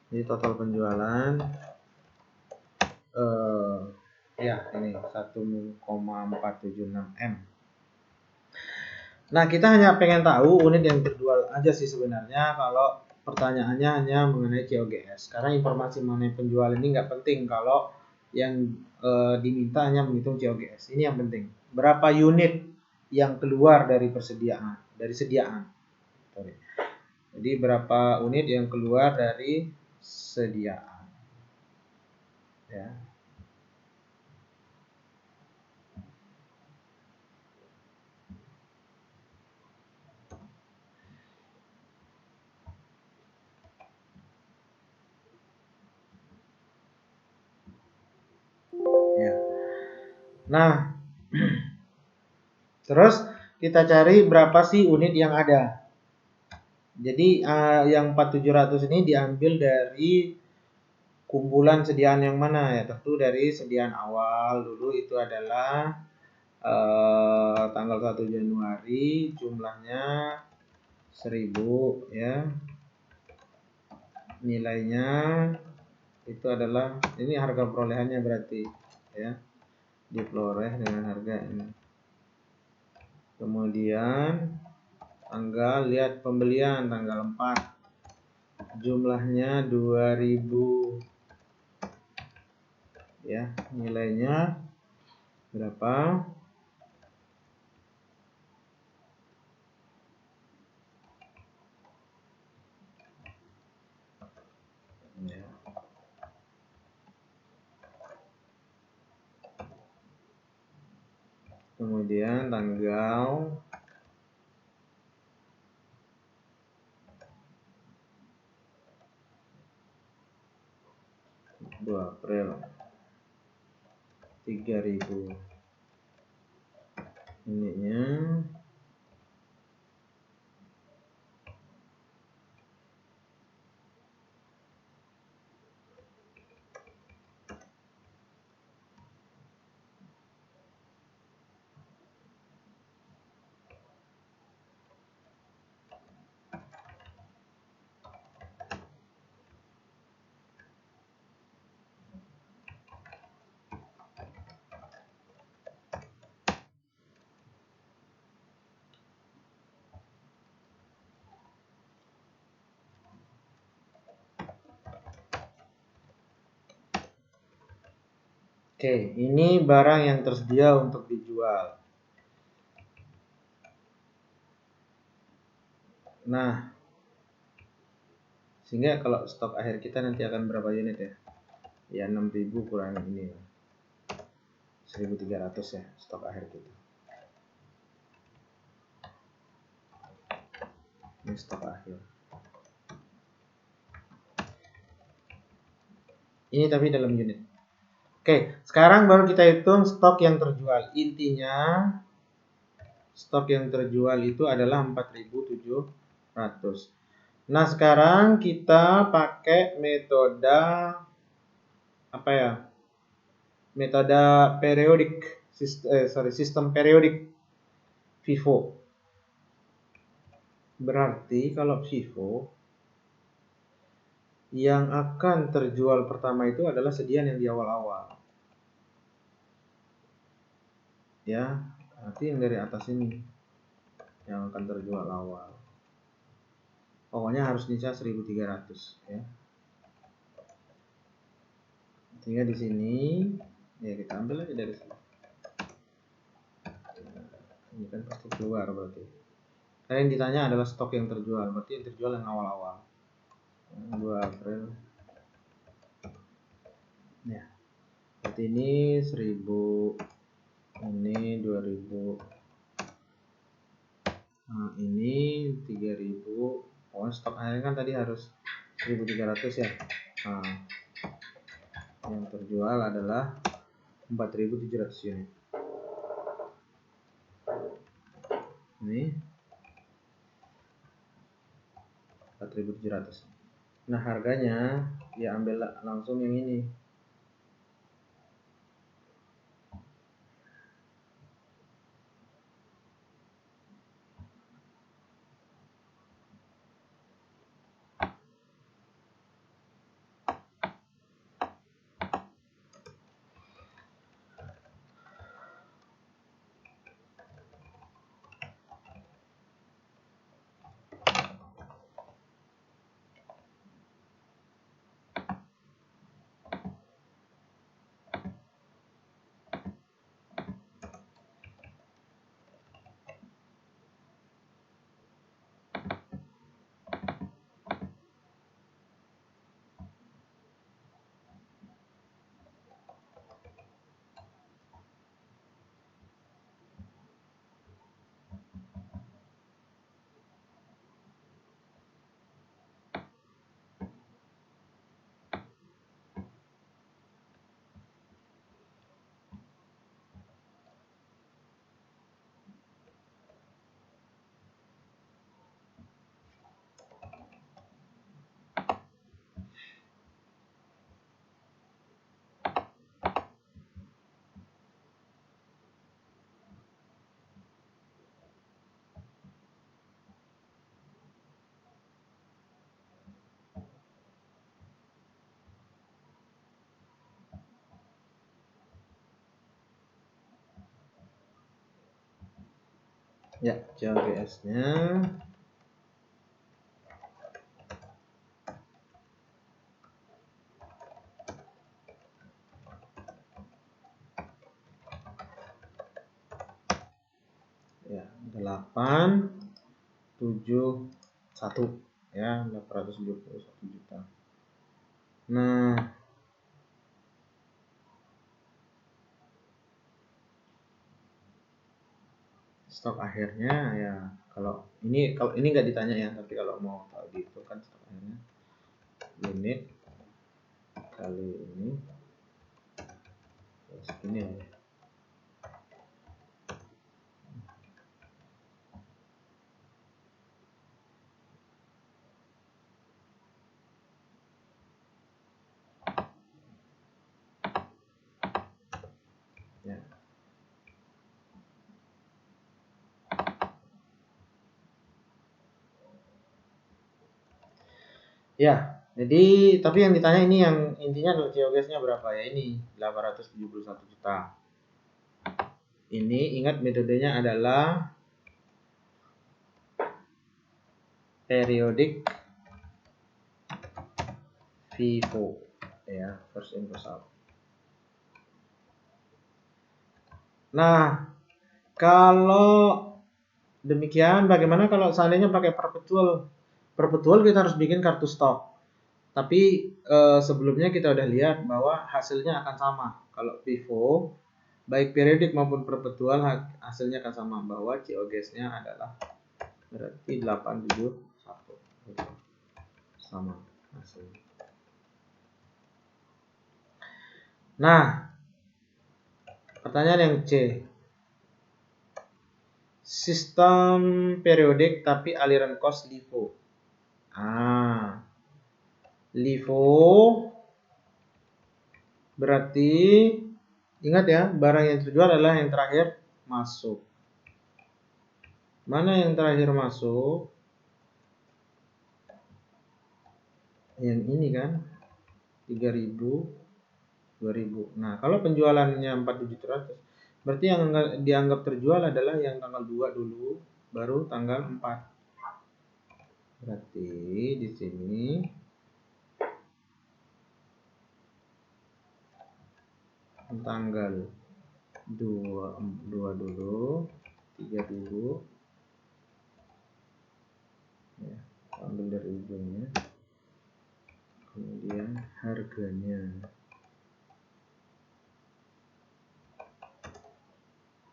Jadi total penjualan ya ini 1,476 M. Nah, kita hanya pengen tahu unit yang terjual aja sih sebenarnya kalau pertanyaannya hanya mengenai COGS. Karena informasi mengenai penjualan ini nggak penting kalau yang diminta hanya menghitung COGS. Ini yang penting. Berapa unit yang keluar dari persediaan, dari sediaan. Sorry. Jadi berapa unit yang keluar dari sediaan. Ya. Ya. Nah, terus kita cari berapa sih unit yang ada. Jadi yang 4700 ini diambil dari kumpulan sediaan yang mana ya? Tentu dari sediaan awal dulu itu adalah tanggal 1 Januari jumlahnya 1000 ya. Nilainya itu adalah, ini harga perolehannya berarti ya. Diperoleh dengan harga ini. Kemudian tanggal, lihat pembelian tanggal 4. Jumlahnya 2000 ya, nilainya berapa? Ya. Kemudian tanggal 20 2 April 3000 ininya Oke, ini barang yang tersedia untuk dijual. Nah, sehingga kalau stok akhir kita nanti akan berapa unit ya? Ya 6000 kurang ini 1300 ya stok akhir kita. Ini stok akhir. Ini tapi dalam unit. Oke, sekarang baru kita hitung stok yang terjual. Intinya stok yang terjual itu adalah 4700. Nah, sekarang kita pakai metode apa ya? Metode periodik, sistem periodik FIFO. Berarti kalau FIFO yang akan terjual pertama itu adalah sediaan yang di awal-awal. Ya, nanti yang dari atas ini yang akan terjual awal. Pokoknya harus nyisa 1300 ya. Sehingga di sini ya kita ambil aja dari sini. Ini kan pasti keluar berarti. Karena yang ditanya adalah stok yang terjual, berarti yang terjual yang awal-awal. 2 April. Ya. Berarti ini 1000, ini 2000. Nah, ini 3000. Oh, stok akhirnya kan tadi harus 1300 ya. Nah, yang terjual adalah 4700 unit. Ini 4700. Nah, harganya ya ambil langsung yang ini. Ya, CLBS-nya ya 871 ya 871 juta. Nah, stok akhirnya ya kalau ini nggak ditanya ya, tapi kalau mau tahu gitu kan stok akhirnya unit kali ini segini ya. Ya, jadi tapi yang ditanya ini yang intinya adalah COGS-nya berapa ya, ini 871 juta. Ini ingat metodenya adalah periodic FIFO ya, first in first out. Nah, kalau demikian bagaimana kalau seandainya pakai perpetual? Perpetual kita harus bikin kartu stok. Tapi sebelumnya kita udah lihat bahwa hasilnya akan sama. Kalau FIFO baik periodik maupun perpetual hasilnya akan sama, bahwa COGS-nya adalah berarti 871 sama hasilnya. Nah, pertanyaan yang C. Sistem periodik tapi aliran cost LIFO. LIFO berarti ingat ya, barang yang terjual adalah yang terakhir masuk. Mana yang terakhir masuk? Yang ini kan 3.000, 2.000. Nah, kalau penjualannya 4.700, berarti yang dianggap terjual adalah yang tanggal 2 dulu, baru tanggal 4. Berarti di sini tanggal 2 dulu, 3 dulu. Ya, ambil dari ujungnya. Kemudian harganya.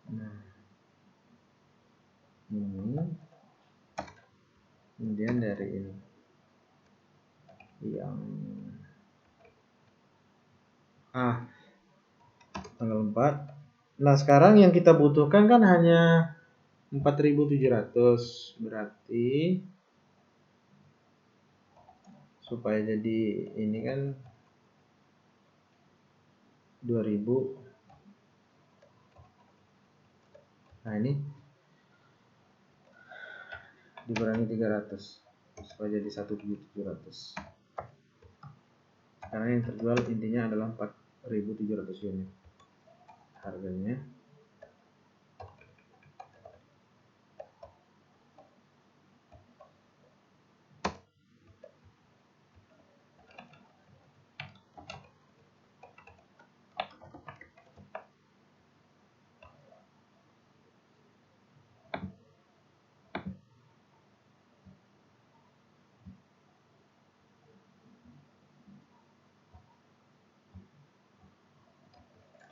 Nah, ini. Kemudian dari ini. Yang tanggal 4. Nah, sekarang yang kita butuhkan kan hanya 4.700. Berarti supaya jadi ini kan 2.000. Nah, ini dikurangi 300 supaya jadi 1.700. Karena yang terjual intinya adalah 4.700 unit. Harganya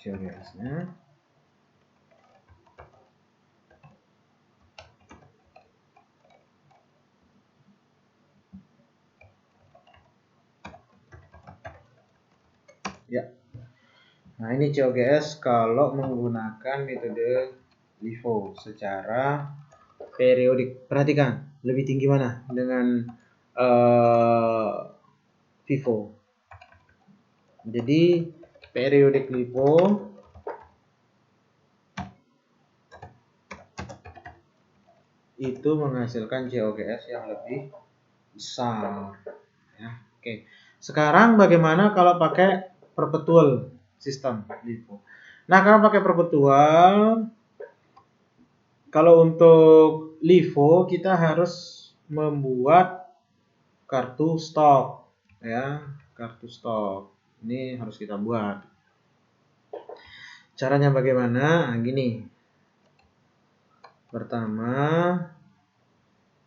COGS-nya ya. Nah, ini COGS kalau menggunakan metode LIFO secara periodik. Perhatikan, lebih tinggi mana dengan FIFO. Jadi periodik LIFO itu menghasilkan COGS yang lebih besar ya. Oke. Sekarang bagaimana kalau pakai perpetual sistem LIFO? Nah, kalau pakai perpetual, kalau untuk LIFO kita harus membuat kartu stok ya, kartu stok. Ini harus kita buat. Caranya bagaimana? Nah, gini. Pertama,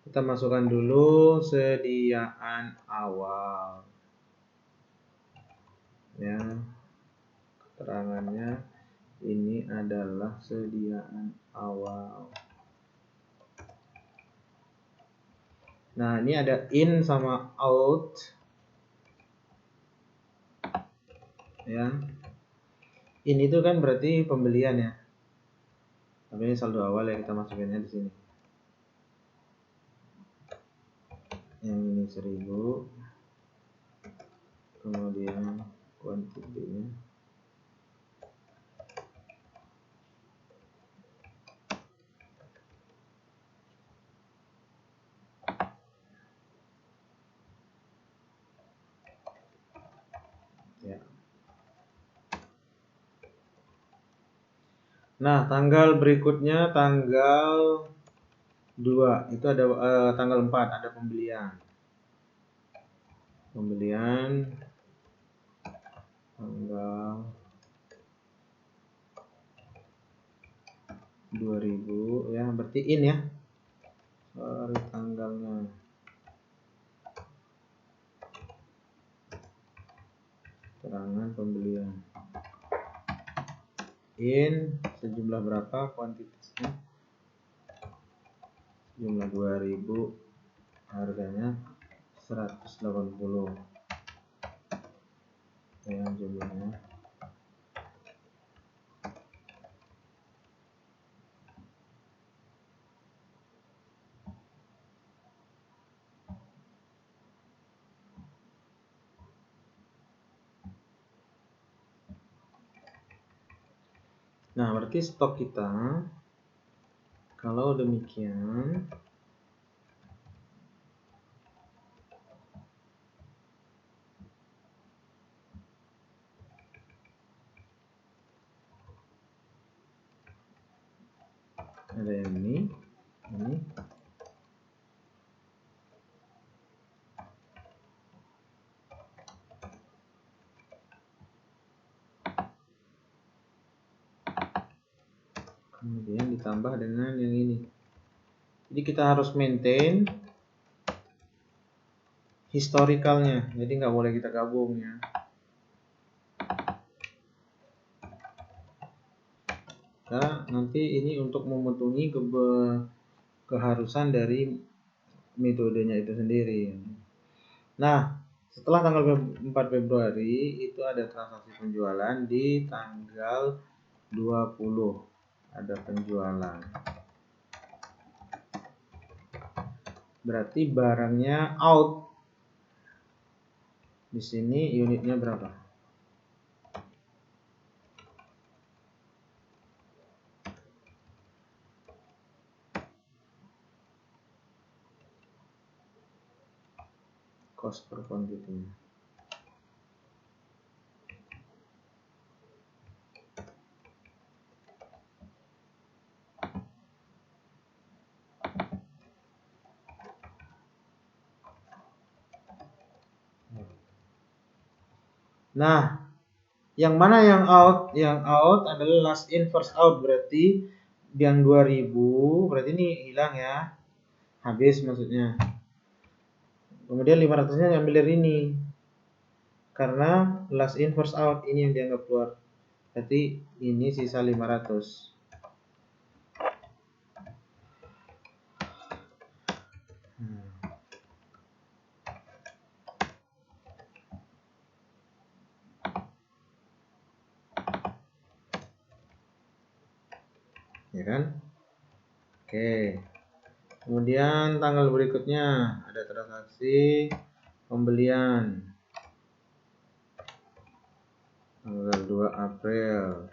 kita masukkan dulu sediaan awal. Ya. Keterangannya ini adalah sediaan awal. Nah, ini ada in sama out. ya. Ini tuh kan berarti pembelian ya. Tapi ini saldo awal ya, kita masukinnya di sini. Yang ini 1000. Kemudian kuantitinya ya. Nah, tanggal berikutnya tanggal 2 itu ada tanggal 4 ada pembelian. Pembelian tanggal 2000 ya, berarti in ya. Sorry, tanggalnya. Keterangan pembelian. In sejumlah berapa kuantitasnya? Jumlah 2000, harganya 180 ya jumlahnya. Nah, berarti stok kita kalau demikian ada yang ini. Kemudian ditambah dengan yang ini. Jadi kita harus maintain historicalnya. Jadi nggak boleh kita gabung ya. Karena nanti ini untuk memenuhi keharusan dari metodenya itu sendiri. Nah, setelah tanggal 4 Februari itu ada transaksi penjualan di tanggal 20. Ada penjualan. Berarti barangnya out. Di sini unitnya berapa? Cost per quantity. Nah, yang mana yang out? Yang out adalah last in first out, berarti yang 2000 berarti ini hilang ya. Habis maksudnya. Kemudian 500-nya ngambil dari ini. Karena last in first out ini yang dianggap keluar. Berarti ini sisa 500. Ya kan? Oke. Kemudian tanggal berikutnya ada transaksi pembelian tanggal 2 April.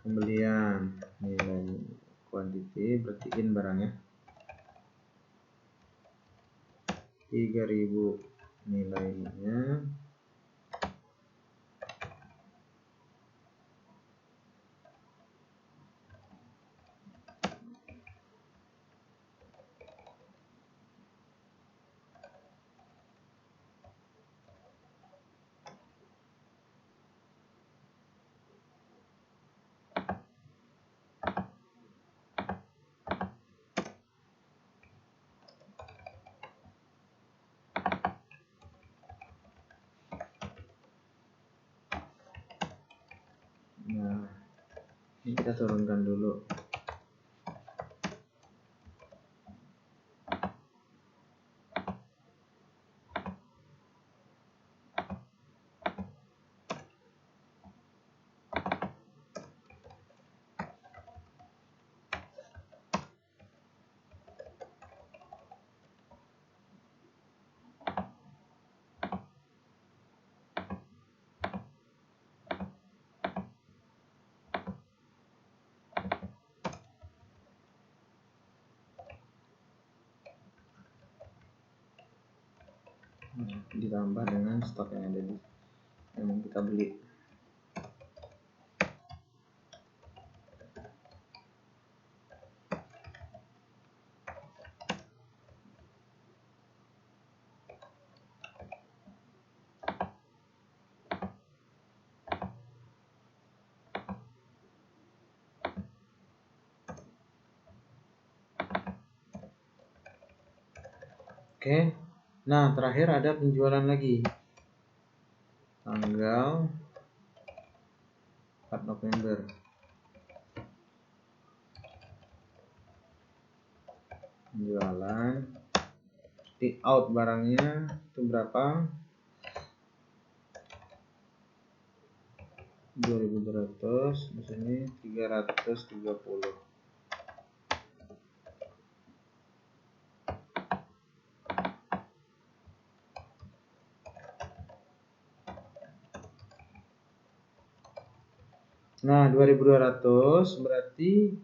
Pembelian nilai quantity berarti in barangnya 3000 nilainya. Nah, ini kita turunkan dulu. ditambah dengan stok yang ada di yang kita beli. Oke. Nah, terakhir ada penjualan lagi. Tanggal 4 November. Penjualan. Take out barangnya itu berapa? 2.200, di sini 330. Nah, 2.200 berarti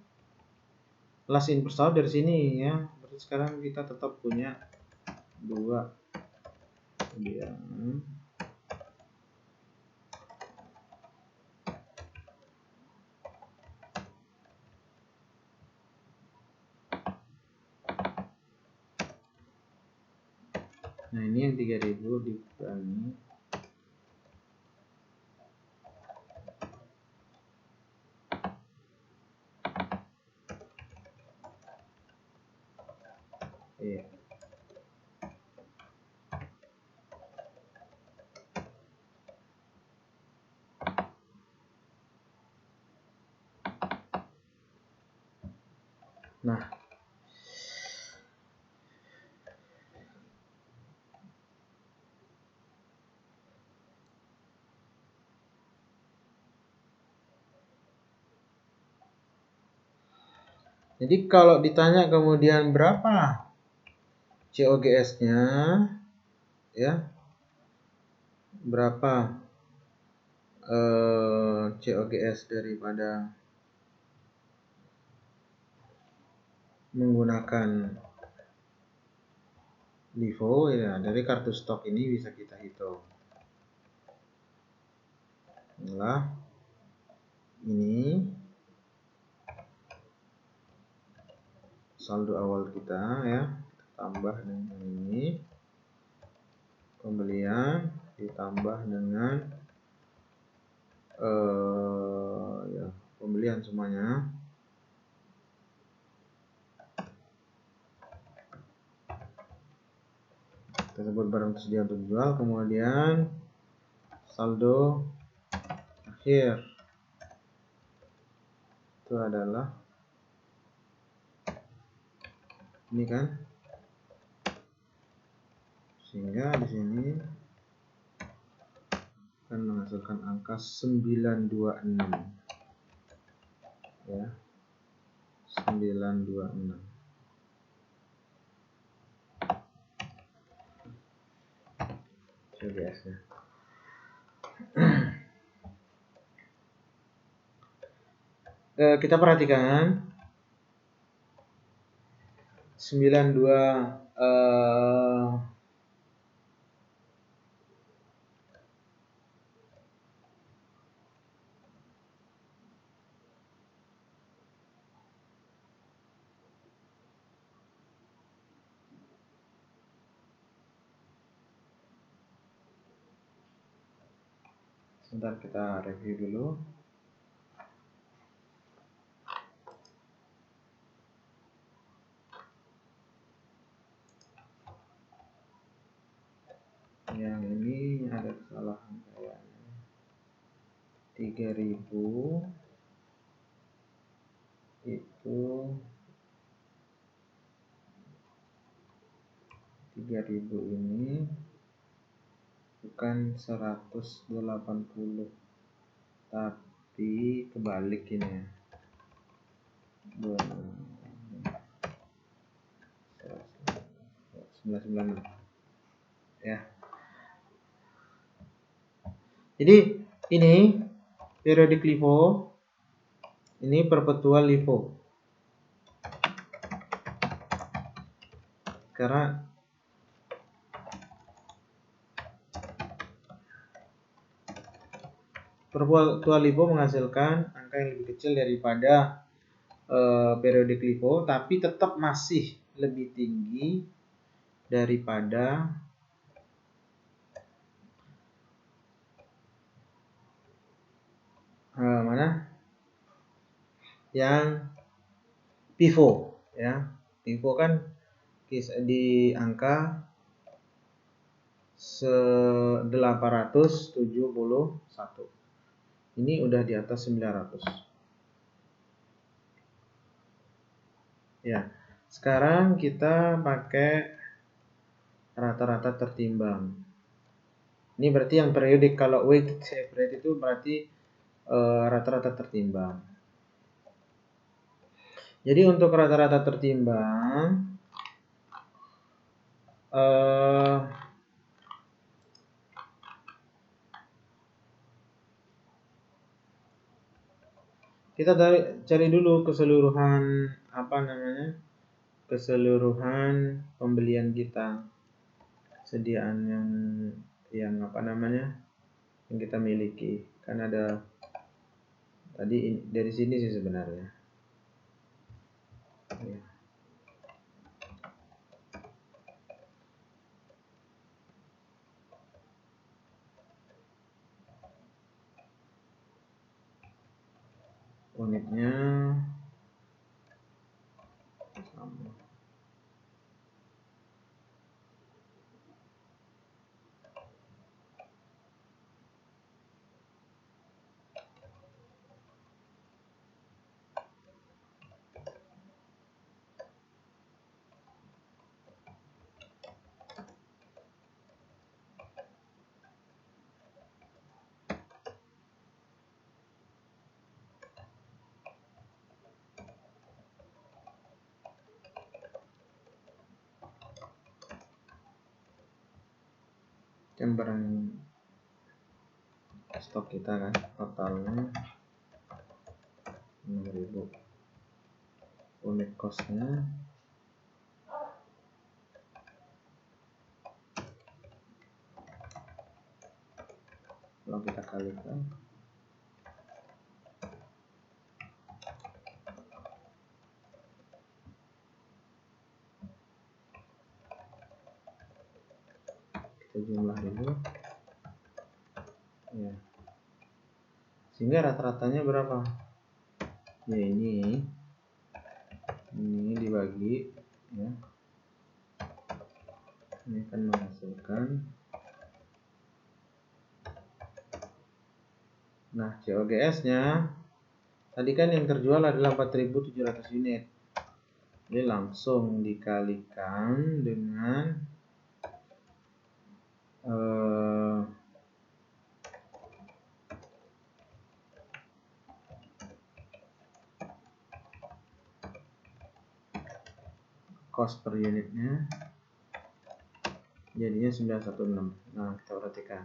last in first out dari sini ya. Berarti sekarang kita tetap punya 2. Kemudian nah, ini yang 3.000 dikurangi iya. Nah, jadi kalau ditanya kemudian berapa COGS-nya ya, berapa COGS daripada menggunakan LIFO ya, dari kartu stok ini bisa kita hitung. Inilah ini saldo awal kita ya, tambah dengan ini pembelian ditambah dengan ya pembelian semuanya. Kita sebut barang tersedia untuk dijual, kemudian saldo akhir itu adalah ini kan, sehingga di sini akan menghasilkan angka 926 ya, 926. COGS-nya. Kita perhatikan 92 sebentar, kita review dulu. Yang ini ada kesalahan kayaknya. 3.000 itu 3.000 ini bukan 180 tapi kebalik ini ya. 996 ya. Jadi ini periodic LIFO, ini perpetual LIFO. Karena perpetual LIFO menghasilkan angka yang lebih kecil daripada periodik LIFO, tapi tetap masih lebih tinggi daripada yang PIFO ya. PIFO kan di angka 871. Ini udah di atas 900. Ya. Sekarang kita pakai rata-rata tertimbang. Ini berarti yang periodik. Kalau weighted average itu berarti rata-rata tertimbang. Jadi untuk rata-rata tertimbang kita cari dulu keseluruhan keseluruhan pembelian kita, sediaan yang yang kita miliki. Kan ada tadi dari sini sih sebenarnya. Ya. Unitnya sama. Barang stok kita kan totalnya 6.000. Unit costnya kalau kita kalikan kita jumlah dulu ya, sehingga rata-ratanya berapa ya, ini dibagi ya, ini akan menghasilkan. Nah, COGS nya tadi kan yang terjual adalah 4.700 unit. Jadi langsung dikalikan dengan cost per unitnya, jadinya 916. Nah, kita perhatikan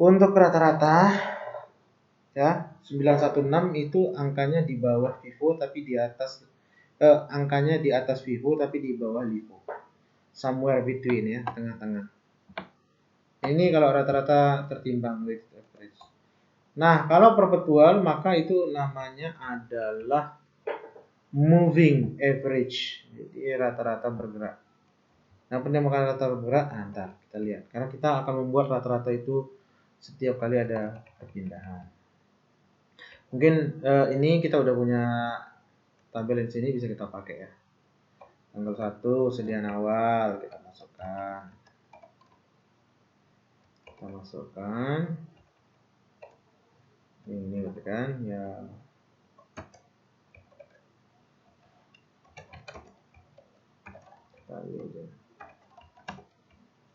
untuk rata-rata ya, 916 itu angkanya di bawah FIFO tapi di atas angkanya di atas FIFO tapi di bawah LIFO, somewhere between ya, tengah-tengah. Ini kalau rata-rata tertimbang weighted average. Nah, kalau perpetual maka itu namanya adalah moving average. Jadi rata-rata bergerak. Nah, penemukan rata-rata bergerak, ntar kita lihat. Karena kita akan membuat rata-rata itu setiap kali ada perpindahan. Mungkin ini kita udah punya tampilan sini, bisa kita pakai ya. Tanggal 1 sediaan awal kita masukkan. Ini berarti kan ya. Kali aja.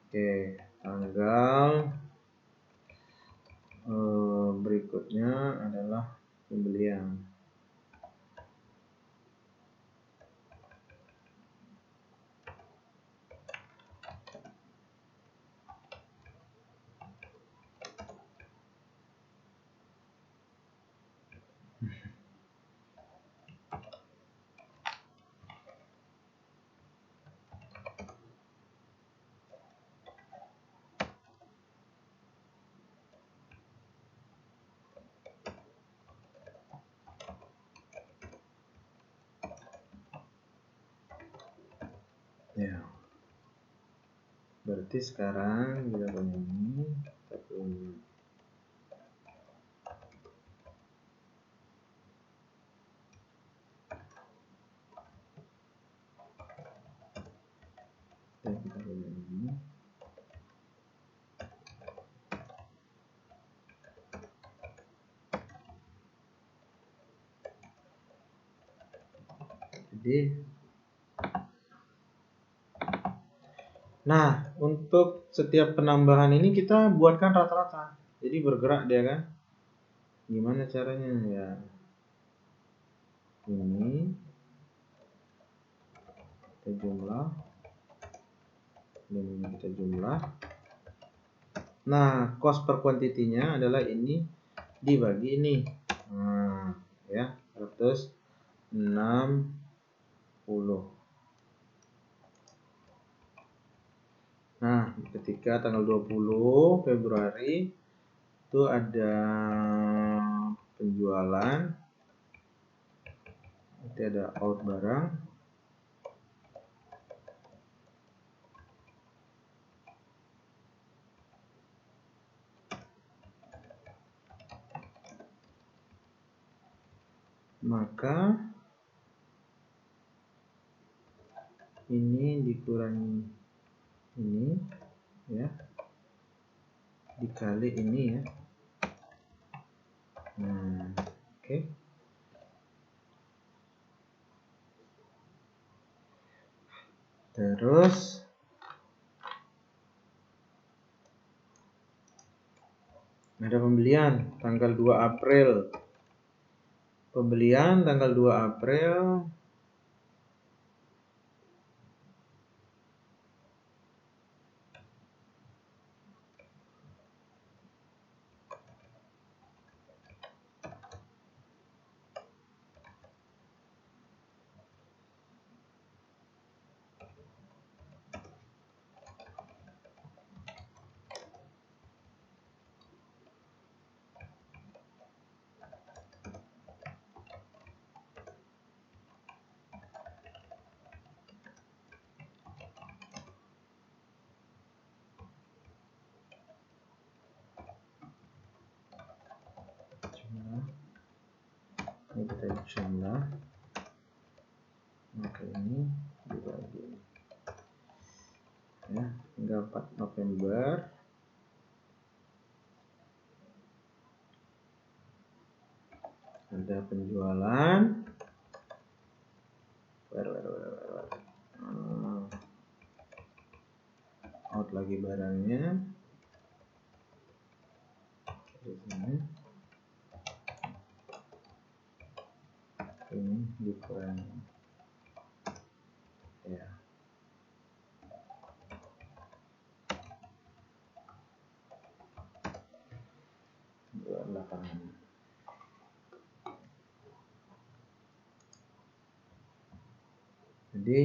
Oke, tanggal berikutnya adalah pembelian. Ya. Berarti sekarang kita punya ini, kita punya ini. Jadi, nah untuk setiap penambahan ini kita buatkan rata-rata. Jadi bergerak dia kan. Gimana caranya ya? Ini kita jumlah, dan ini kita jumlah. Nah, cost per quantity-nya adalah ini dibagi ini. Nah, ya, 160. Nah, ketika tanggal 20 Februari itu ada penjualan, nanti ada out barang, maka ini dikurangi ini ya, dikali ini ya. Nah, oke. Terus ada pembelian tanggal 2 April. Pembelian tanggal 2 April ini kita jumlah, maka ini dibagi ya, tinggal 4 November ada penjualan out lagi barangnya di sini, ini dikurangi ya. Jadi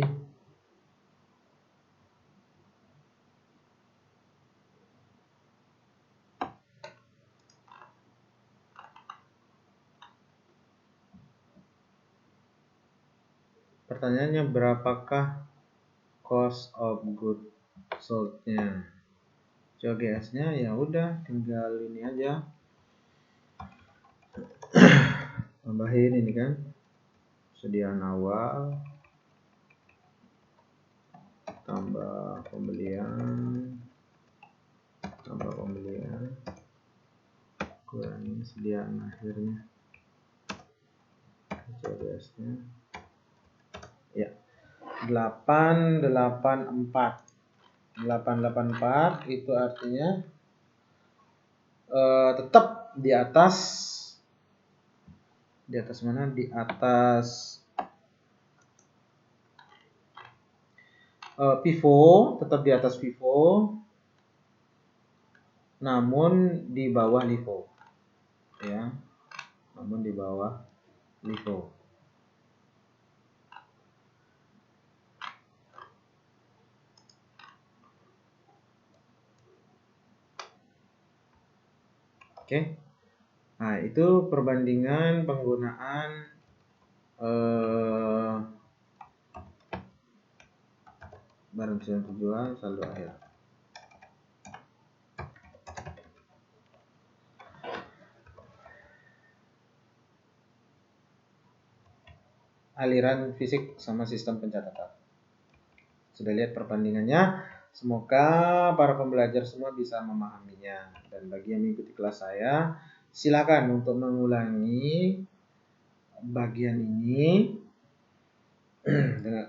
pertanyaannya berapakah cost of goods sold-nya? COGS-nya ya udah tinggal ini aja. Tambahin ini kan. Persediaan awal tambah pembelian kurangi sediaan akhirnya, COGS-nya ya 884 itu artinya tetap di atas mana, di atas FIFO, tetap di atas FIFO namun di bawah LIFO ya, namun di bawah LIFO. Oke. Nah, itu perbandingan penggunaan barang bisa tujuan, saldo akhir. Aliran fisik sama sistem pencatatan. Sudah lihat perbandingannya? Semoga para pembelajar semua bisa memahaminya. Dan bagi yang mengikuti kelas saya, silakan untuk mengulangi bagian ini dengan,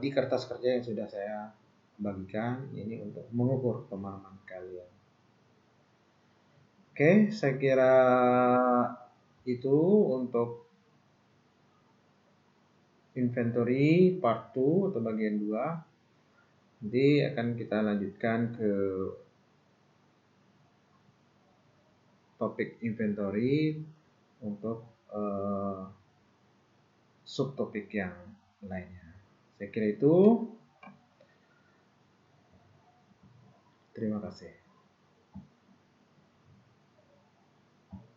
di kertas kerja yang sudah saya bagikan ini untuk mengukur pemahaman kalian. Oke, saya kira itu untuk inventory part 2 atau bagian 2. Nanti akan kita lanjutkan ke topik inventory untuk subtopik yang lainnya. Saya kira itu. Terima kasih.